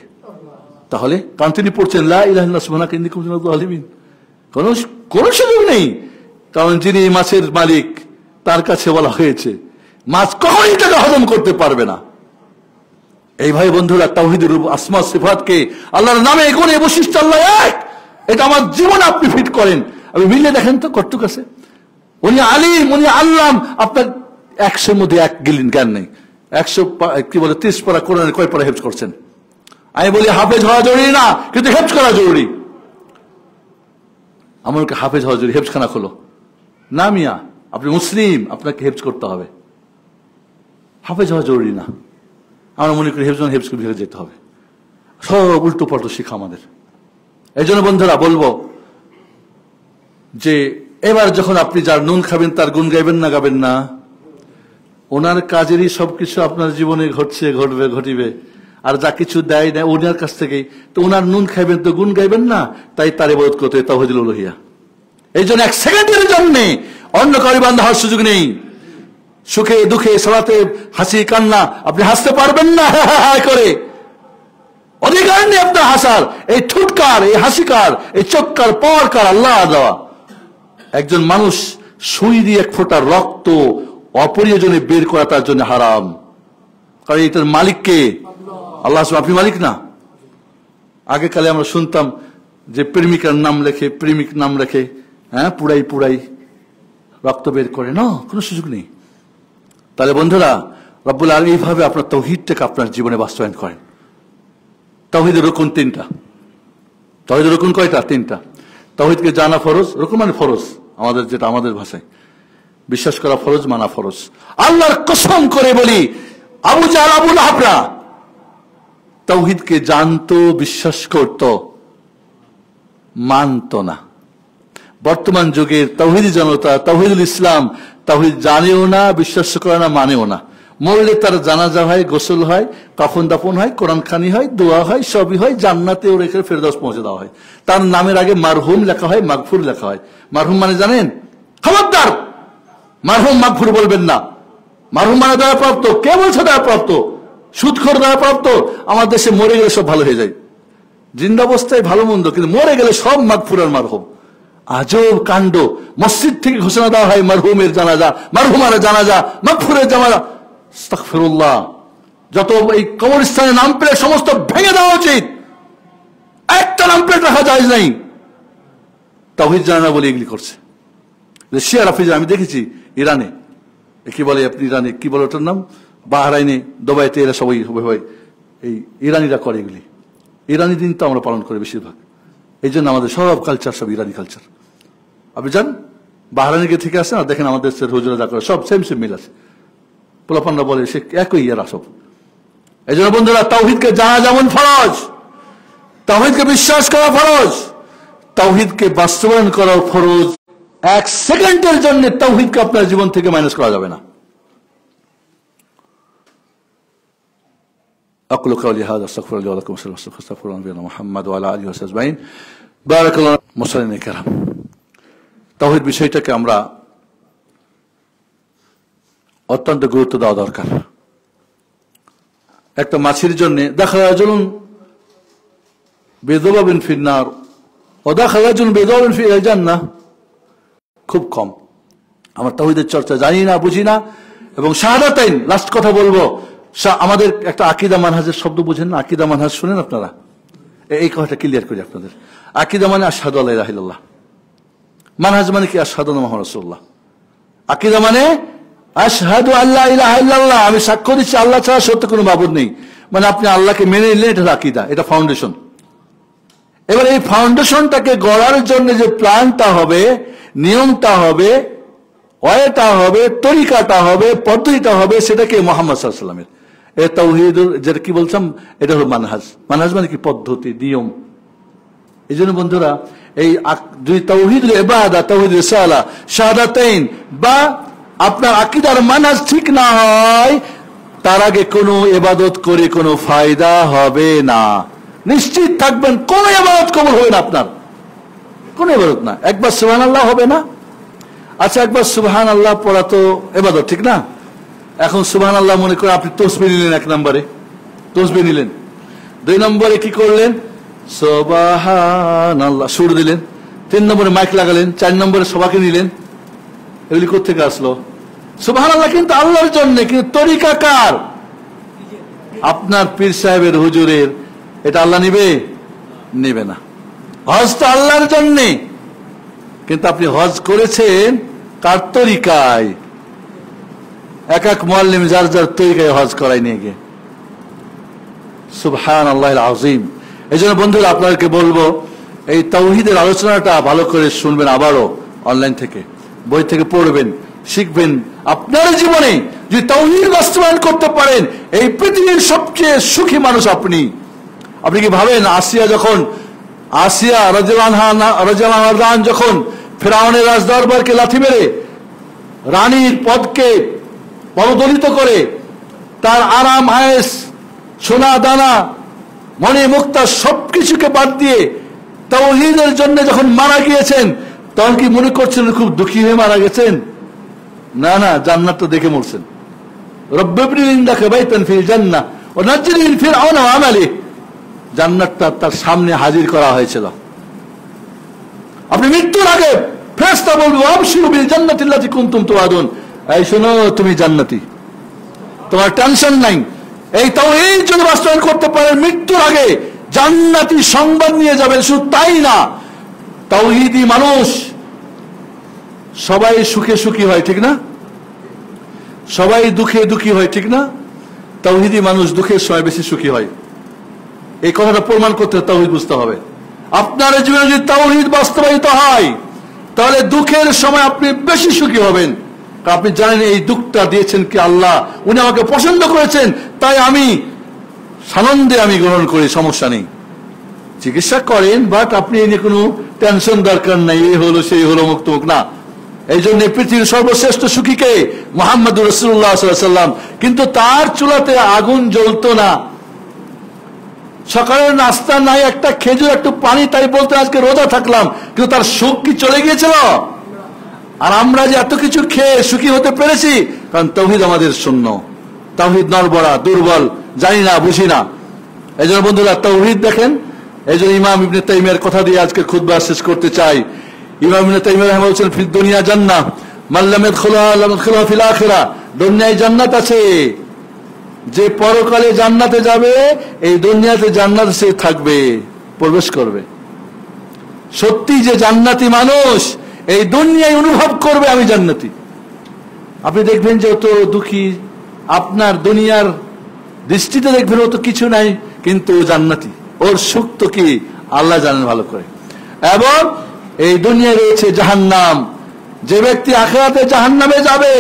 তাহলে কারণ তিনি পড়ছেন লা ইলাহা ইল্লাল্লাহ সুবহানাকা ইন্নী কুনতু মিনাজ জালিমিন, কোন সুযোগ নেই, কারণ যিনি মাছের মালিক তার কাছে বলা হয়েছে মাছ কখনই তাকে হজম করতে পারবে না। এই ভাই বন্ধুরা, তাওহীদের আসমা সিফাতকে আল্লাহর নামে গুণে বৈশিষ্ট্য আল্লাহ এক, এটা আমার জীবনে আপনি ফিট করেন, আপনি মিলে দেখেন তো কতটুক আছে। উনি আলিম, উনি আল্লাম, আপনার 100-র মধ্যে 1 গিলিন জ্ঞান নেই। 100 কি বলে 30 পারা কোরআনের কয় পারা হেফজ করছেন? আমি বলি হাফেজ হওয়া জরুরি না, কিন্তু হেফজ করা জরুরি। আমাকে হাফেজ হওয়া জরুরি, হেফজখানা খোলো না মিয়া, আপনি মুসলিম, আপনাকে হেফজ করতে হবে, হাফেজ হওয়া জরুরি না। আমরা মনে করি হেফজকে ভিড়ে যেতে হবে, সব উল্টো পাল্টো শিখা আমাদের। এই জন্য বন্ধুরা বলবো যে এবার যখন আপনি যার নুন খাবেন তার গুণ গাইবেন না, গাবেন না? ওনার কাজেরই সবকিছু আপনার জীবনে ঘটছে, ঘটবে, ঘটিবে, আর যা কিছু দেয় না ওনার কাছ থেকেই, তো ওনার নুন খাইবেন তো গুণ গাইবেন না, তাই তার ইবাদত করতে তাওহীদুল উলুহিয়া। এই জন্য 1 সেকেন্ডের জন্য অন্য কারো বান্দা হওয়ার সুযোগ নেই। সুখে দুঃখে সালাতে হাসি কান্না আপনি হাসতে পারবেন না করে, অধিকার নেই আপনার হাসার। এই ঠুটকার, এই হাসিকার, এই চোখকার, পাওয়ারকার আল্লাহ দেওয়া। একজন মানুষ সুই দিয়ে 1 ফোঁটা রক্ত অপ্রয়োজনে বের করা তার জন্য হারাম, কারণ এটার মালিক কে? আল্লাহ। আপনি মালিক না। আগে কালে আমরা শুনতাম যে প্রেমিকার নাম লেখে, প্রেমিক নাম লেখে, হ্যাঁ, পুড়াই পুড়াই রক্ত বের করে, না, কোনো সুযোগ নেই। তাহলে বন্ধুরা, রব্বুল আলামিন এইভাবে আপনার তাওহীদটাকে আপনার জীবনে বাস্তবায়ন করেন। তাওহীদের রুকুন 3টা। তাওহীদের রুকুন কয়টা? 3টা। তাওহীদকে জানা ফরজ, রুকুন মানে ফরজ, আমাদের যেটা আমাদের ভাষায় বিশ্বাস করা ফরজ, মানা ফরজ। আল্লাহর কসম করে বলি, আবু জাহল, আবু লাহাবরা তাওহীদকে জানতো, বিশ্বাস করত, মানত না। বর্তমান যুগের তাওহীদি জনতা, তাওহীদুল ইসলাম, তাওহীদ জানেও না, বিশ্বাস করে না, মানেও না। মরলে তার জানাজা হয়, গোসল হয়, কাফন দাফন হয়, কোরআন খানি হয়, দোয়া হয়, সবই হয়, জান্নাতে ও রেখে ফেরদাউস পৌঁছে দেওয়া হয়। তার নামের আগে মারহুম লেখা হয়, মাগফুর লেখা হয়। মারহুম মানে জানেন? খবরদার মারহুম মাগফুর বলবেন না। মারহুম মানে দয়াপ্রাপ্ত। কে বলছে দয়াপ্রাপ্ত? সুদখোর দয়াপ্রাপ্ত। আমার দেশে মরে গেলে সব ভালো হয়ে যায়, জিন্দাবস্থায় ভালো মন্দ, কিন্তু মরে গেলে সব মাগফুর আর মারহুম। আজব কাণ্ড। মসজিদ থেকে ঘোষণা দেওয়া হয় মারহুমের জানাজা, মারহুমার জানাজা, মাগফুরের জানাজা। আস্তাগফিরুল্লাহ। যত এই কবরস্থানে নাম প্লেট সমস্ত ভেঙে দেওয়া উচিত, একটা নাম প্লেট রাখা যায় নাই। তাওহীদ জানে না বলে এগুলি করছে। শিয়া রাফিজা আমি দেখেছি ইরানে, কি বলে আপনি ইরানে কি বলে ওটার নাম, বাহরাইনে, দুবাইতে, এরা সবাই এই ইরানিরা করে এগুলি। ইরানি দিন তো আমরা পালন করি বেশিরভাগ, এই জন্য আমাদের সব কালচার সব ইরানি কালচার। আপনি জান বাহরাইনে গিয়ে থেকে আসে না, দেখেন আমাদের হুজুরা যা করে সব সেম মিল আছে। পোলাপান্না বলে সে একই ইয়ারা সব। এই জন্য বন্ধুরা, তাওহীদকে জানা যেমন ফরজ, তাওহীদকে বিশ্বাস করা ফরজ, তাওহীদকে বাস্তবায়ন করা ফরজ। এক সেকেন্ডের জন্য তাওহীদকে আপনার জীবন থেকে মাইনাস করা যাবে না। أقول قولي هذا استغفر الله ولكم استغفر الله نبينا محمد وعلى آله وصحبه أجمعين بارك الله মুসলিমিন কিরাম। তাওহীদ বিষয়টাকে আমরা অত্যন্ত গুরুত্ব দেওয়া দরকার। একটা মাছির জন্য দেখা রাজুলুন বিযুবাবিন ফিন্নার ও দেখা রাজুলুন বিযুবাবিন ফিল জান্নাহ, খুব কম আমরা তাওহীদের চর্চা জানি না, বুঝি না। এবং শাহাদাতাইন, লাস্ট কথা বলবো, আমাদের একটা আকীদা মানহাজের শব্দ বুঝেন না? আকীদা মানহাজ শুনেন আপনারা? এই কথাটা ক্লিয়ার করি আপনাদের। আকীদা মানে আশহাদু আল্লা ইলাহা ইল্লাল্লাহ, মানহাজ মানে কি? আশহাদু আন্না মুহাম্মাদুর রাসূলুল্লাহ। আকীদা মানে আশহাদু আল্লা ইলাহা ইল্লাল্লাহ, আমি সাক্ষ্য দিচ্ছি আল্লাহ ছাড়া সত্য কোনো মাবুদ নেই। মানে আপনি আল্লাহকে মেনে নিলেন, এটা আকীদা, এটা ফাউন্ডেশন। এবার এই ফাউন্ডেশনটাকে গড়ার জন্য যে প্ল্যানটা হবে, নিয়মটা হবে, ওয়েটা হবে, তরিকাটা হবে, পদ্ধতিটা হবে, সেটাকে মুহাম্মদ সাল্লাল্লাহু আলাইহি ওয়াসাল্লামের এই তাওহীদ, যেটা কি বলছিলাম, এটা হলো মানহাজ। মানহাজ মানে কি? পদ্ধতি, নিয়ম। এই জন্য বন্ধুরা, এই দুই তাওহীদুল ইবাদা, তাওহীদুর রিসালা, শাহাদাতাইন বা আপনার আকীদার মানহাজ ঠিক না হয়, তার আগে কোনো ইবাদত করে কোনো ফায়দা হবে না। নিশ্চিত থাকবেন কোনো ইবাদত কবুল হবে না, আপনার কোনো ইবাদত না। একবার সুবহানাল্লাহ হবে না? আচ্ছা, একবার সুবহানাল্লাহ পড়া তো ইবাদত, ঠিক না? এখন সুবহানাল্লাহ মনে করে আপনি তাসবিহ নিলেন, এক নম্বরে তাসবিহ নিলেন, 2 নম্বরে কি করলেন? সুবহানাল্লাহ সুর দিলেন, 3 নম্বরে মাইক লাগালেন, 4 নম্বরে সবাইকে নিলেন। এগুলি কোত্থেকে আসলো? সুবহানাল্লাহ কিন্তু আল্লাহর জন্য, কিন্তু তরিকা কার? আপনার পীর সাহেবের, হুজুরের। এটা আল্লাহ নিবে? নেবে না। হজ তো আল্লাহর জন্য, কিন্তু আপনি হজ করেছেন কার তরিকায়? এক এক মুআল্লিম যার যার তরিকায় হজ করাই নিয়ে গিয়ে। সুবহানাল্লাহিল আযীম। এই জন্য বন্ধুরা, আপনাদেরকে বলবো, এই তাওহীদের আলোচনাটা ভালো করে শুনবেন, আবারও অনলাইন থেকে, বই থেকে পড়বেন, শিখবেন। আপনার জীবনে যদি তাওহীদ বাস্তবায়ন করতে পারেন, এই পৃথিবীর সবচেয়ে সুখী মানুষ আপনি। আপনি কি ভাবেন, আসিয়া রাদিয়াল্লাহু আনহা যখন ফিরআউনের রাজদরবারকে লাথি মেরে রানীর পদকে পদদলিত করে, তার আরাম আয়েশ, সোনা দানা, মণি মুক্তা সবকিছুকে বাদ দিয়ে তাওহীদের জন্য যখন মারা গিয়েছেন, তখন কি মনে করছেন খুব দুঃখী হয়ে মারা গেছেন? না না, জান্নাত তো দেখে মরছেন। রব্বিবনি ইনদাকা বাইতান ফিল জান্নাহ ওয়া নাজ্জিনি মিন ফিরআউনা ওয়া আমালিহি। জান্নাতটা তার সামনে হাজির করা হয়েছিল। আপনি মৃত্যুর আগে ফেরেশতা বলবে, আবশিরু বিল জান্নাতিল্লাতী কুনতুম তুআদুন, এই শোনো তুমি জান্নাতি, তোমার টেনশন নাই। এই তাওহীদ যদি বাস্তবায়ন করতে পারেন, মৃত্যুর আগে জান্নাতি সংবাদ নিয়ে যাবেন। শুধু তাই না, তাওহীদি মানুষ সবাই সুখে সুখী হয়, ঠিক না? সবাই দুঃখে দুঃখী হয়, ঠিক না? তাওহীদি মানুষ দুঃখের সময় বেশি সুখী হয়। এই কথাটা প্রমাণ করতে তাওহীদ বুঝতে হবে। আপনার জীবনে যদি তাওহীদ বাস্তবায়িত হয়, তাহলে দুঃখের সময় আপনি বেশি সুখী হবেন। আপনি জানেন এই দুঃখটা দিয়েছেন কি আল্লাহ, উনি আমাকে পছন্দ করেছেন, তাই আমি সানন্দে আমি গ্রহণ করি, সমস্যা নেই। চিকিৎসা করেন, বাট আপনি এ নিয়ে কোনো টেনশন দরকার নাই, এই হলো সেই হলো, মুক্ত মুখ না। এই জন্য পৃথিবীর সর্বশ্রেষ্ঠ সুখীকে মুহাম্মদুর রাসূলুল্লাহ সাল্লাল্লাহু আলাইহি ওয়াসাল্লাম, কিন্তু তার চুলাতে আগুন জ্বলতো না। সকালের নাস্তা নাই, একটা খেজুর, একটু পানি, তাই বলতে আজকে রোজা থাকলাম, কিন্তু তার সুখ কি চলে গিয়েছিল? আর আমরা যে এত কিছু খেয়ে সুখী হতে পেরেছি, কারণ তাওহীদ আমাদের শূন্য, তাওহীদ নড়বড়া, দুর্বল, জানি না, বুঝি না। এই জন্য বন্ধুরা, তাওহীদ দেখেন। এই জন্য ইমাম ইবনে তাইমিয়ার কথা দিয়ে আজকে খুতবা শেষ করতে চাই। ইমাম ইবনে তাইমিয়া রাহিমাহুল্লাহ বলছেন, ফিদ দুনিয়া জান্নাহ মান লাম ইয়াদখুলহা লাম ইয়াদখুলহা ফিল আখিরাহ। দুনিয়ায় জান্নাত আছে, যে পরকালে জান্নাতে যাবে, এই দুনিয়াতে জান্নাত সে থাকবে, প্রবেশ করবে। সত্যি যে জান্নাতি মানুষ এই দুনিয়ায় অনুভব করবে আমি জান্নাতি। আপনি দেখবেন যে অত দুঃখী, আপনার দুনিয়ার দৃষ্টিতে দেখবেন অত কিছু নাই, কিন্তু জান্নাতি, ওর সুখ তো কি আল্লাহ জানেন ভালো করে। এবং এই দুনিয়ায় রয়েছে জাহান্নাম, যে ব্যক্তি আখিরাতে জাহান্নামে যাবে,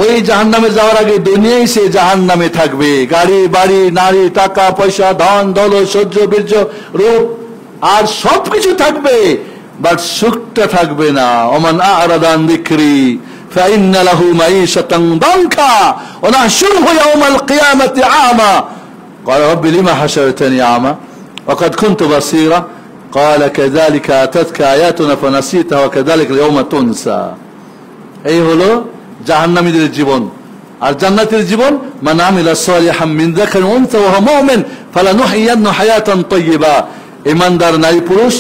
ওই জাহান্নামে যাওয়ার আগে দুনিয়ায় সে জাহান্নামে থাকবে। গাড়ি বাড়ি নারী টাকা পয়সা ধন দৌলত সহ্য বীর্য রূপ আর সবকিছু থাকবে, বাট সুখটা থাকবে না। ওমান আ'রাদা আন যিকরি ফাইন্না লাহু মাঈশাতান দানকা ওয়া নাহশুরুহু ইয়াওমাল কিয়ামাতি আ'মা ক্বালা রাব্বি লিমা হাশারতানি আ'মা ওয়া ক্বাদ কুনতু বাসীরা ক্বালা কাযালিকা আতাতকা আয়াতুনা ফানাসিতাহা ওয়া কাযালিকা আল-ইয়াওমা তুনসা। এই হলো জাহান্নামীদের জীবন। আর জান্নাতের জীবন, মান আমিলা সালিহাম মিন যাকারিন ওয়া উনসা ওয়া হুয়া মুমিন ফালানুহইয়ান্নাহু হায়াতান তাইয়্যিবা। ঈমানদার নারী পুরুষ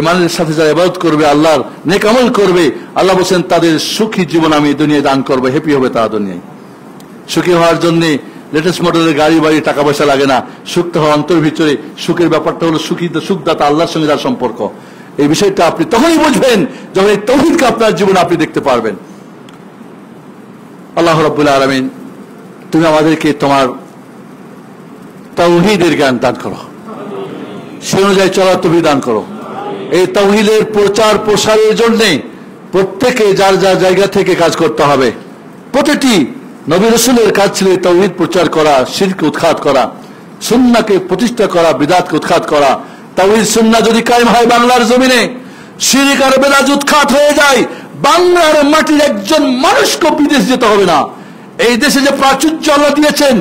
ঈমানের সাথে যারা ইবাদত করবে, আল্লাহর নেক আমল করবে, আল্লাহ বলেন তাদের সুখী জীবন আমি দুনিয়ায় দান করব। হ্যাপি হবে তারা দুনিয়ায়। সুখী হওয়ার জন্য লেটেস্ট মডেলের গাড়ি বাড়ি টাকা পয়সা লাগে না। সুখটা হওয়া অন্তর ভিতরে। সুখের ব্যাপারটা হলো সুখদাতা আল্লাহর সঙ্গে যার সম্পর্ক। এই বিষয়টা আপনি তখনই বুঝবেন যখন এই তাওহীদকে আপনার জীবনে আপনি দেখতে পারবেন। আল্লাহ রাব্বুল আলামিন, তুমি আমাদেরকে তোমার তাওহীদের জ্ঞান দান করো, সে অনুযায়ী চলার তৌফিক দান করো। এই তাওহীদের প্রচার প্রসারের জন্য প্রত্যেকে যার যার জায়গা থেকে কাজ করতে হবে। প্রতিটি নবী রাসূলের কাজ ছিল তাওহীদ প্রচার করা, শিরক উৎখাত করা, সুন্নাহকে প্রতিষ্ঠা করা, বিদআতকে উৎখাত করা। তাওহীদ সুন্নাহ যদি কায়েম হয় বাংলার জমিনে, শিরক আর বিদআত উৎখাত হয়ে যায়, বাংলার মাটির একজন মানুষকে বিদেশ যেতে হবে না। এই দেশে যে প্রাচুর্য আল্লাহ দিয়েছেন,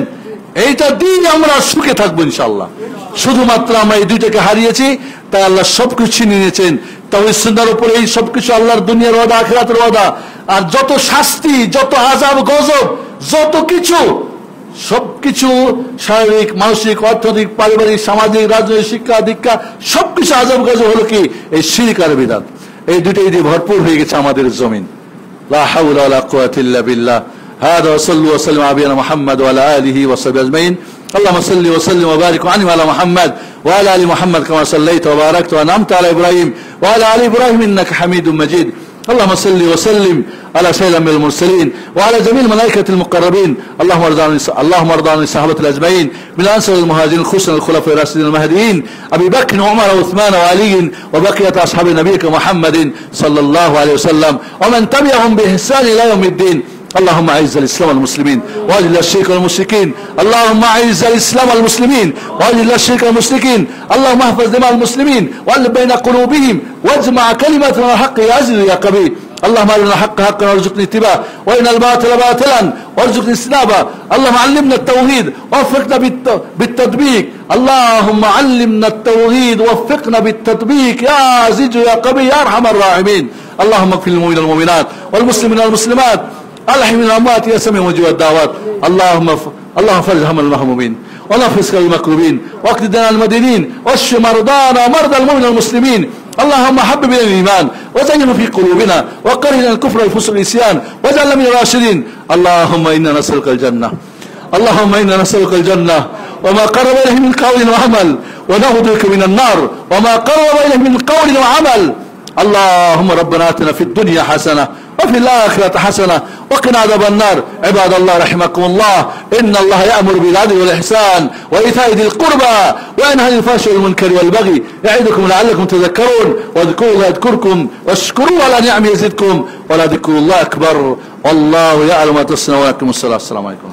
এইটা দিন আমরা সুখে থাকবো ইনশাআল্লাহ। শুধুমাত্র আমরা এই দুইটাকে হারিয়েছি, তাই আল্লাহ সবকিছু ছিনিয়ে নিয়েছেন। তাওহীদ সুন্নাহর উপরে এই সবকিছু আল্লাহর দুনিয়ার ওয়াদা, আখিরাতের ওয়াদা। আর যত শাস্তি, যত আযাব গজব, যত কিছু, সবকিছু শারীরিক মানসিক অর্থনৈতিক পারিবারিক সামাজিক রাজনৈতিক শিক্ষা দীক্ষা সবকিছু আযাব গজব হলো কি এই শিরক আর বিদআত। এই দুটোই দিয়ে ভরপুর হয়ে গেছে আমাদের জমিন। লা হাওলা ওয়ালা কুওয়াতা ইল্লা বিল্লাহ। হাদা ওয়া সাল্লু ওয়া সাল্লিমু আলা মুহাম্মদ ওয়া আলা আলিহি ওয়া সাহবিহি আজমাইন। اللهم صل وسلم وبارك وانعم على محمد وعلى ال محمد كما صليت وباركت وانعمت على ابراهيم وعلى ال ابراهيم انك حميد مجيد. اللهم صل وسلم على سيدنا من المرسلين وعلى جميع الملائكة المقربين. اللهم ارض عن الصحابة الاجمعين من الانصار المهاجرين خصوصا الخلفاء الراشدين المهديين ابي بكر وعمر وعثمان وعلي وبقية اصحاب نبيك محمد صلى الله عليه وسلم ومن تبعهم باحسان الى يوم الدين. اللهم اعز الاسلام والمسلمين واذل الشرك والمشركين. اللهم اعز الاسلام والمسلمين واذل الشرك والمشركين. اللهم احفظ دماء المسلمين والف بين قلوبهم واجمع كلمتنا على الحق يا عزيز يا قوي. اللهم ارنا الحق حقا وارزقنا اتباعه وارنا الباطل باطلا وارزقنا اجتنابه. اللهم علمنا التوحيد ووفقنا بالتطبيق. اللهم علمنا التوحيد ووفقنا بالتطبيق يا عزيز يا قوي يا ارحم الراحمين. اللهم اغفر للمؤمنين والمؤمنات والمسلمين والمسلمات الحي من الاموات يا سميع مجيب الدعوات. اللهم فرج هم المهمومين ونفس كل المكروبين واقض دين المدينين واشف مرضانا ومرضى المؤمنين والمسلمين. اللهم حبب الينا الايمان وزينه في قلوبنا وكره الينا الكفر والفسوق والعصيان واجعلنا من الراشدين. اللهم انا نسالك الجنه. اللهم انا نسالك الجنه وما قرب اليه من قول وعمل ونعوذ بك من النار وما قرب اليه من قول وعمل. اللهم ربنا آتنا في الدنيا حسنة وفي الآخرة حسنة وقنا عذاب النار. عباد الله رحمكم الله، إن الله يأمر بالعدل والإحسان وإيتاء ذي القربى وينهى عن الفحشاء والمنكر والبغي يعظكم لعلكم تذكرون. واذكروا الله يذكركم واشكروا على نعمه يزدكم ولذكر الله أكبر والله يعلم ما تصنعون. السلام عليكم.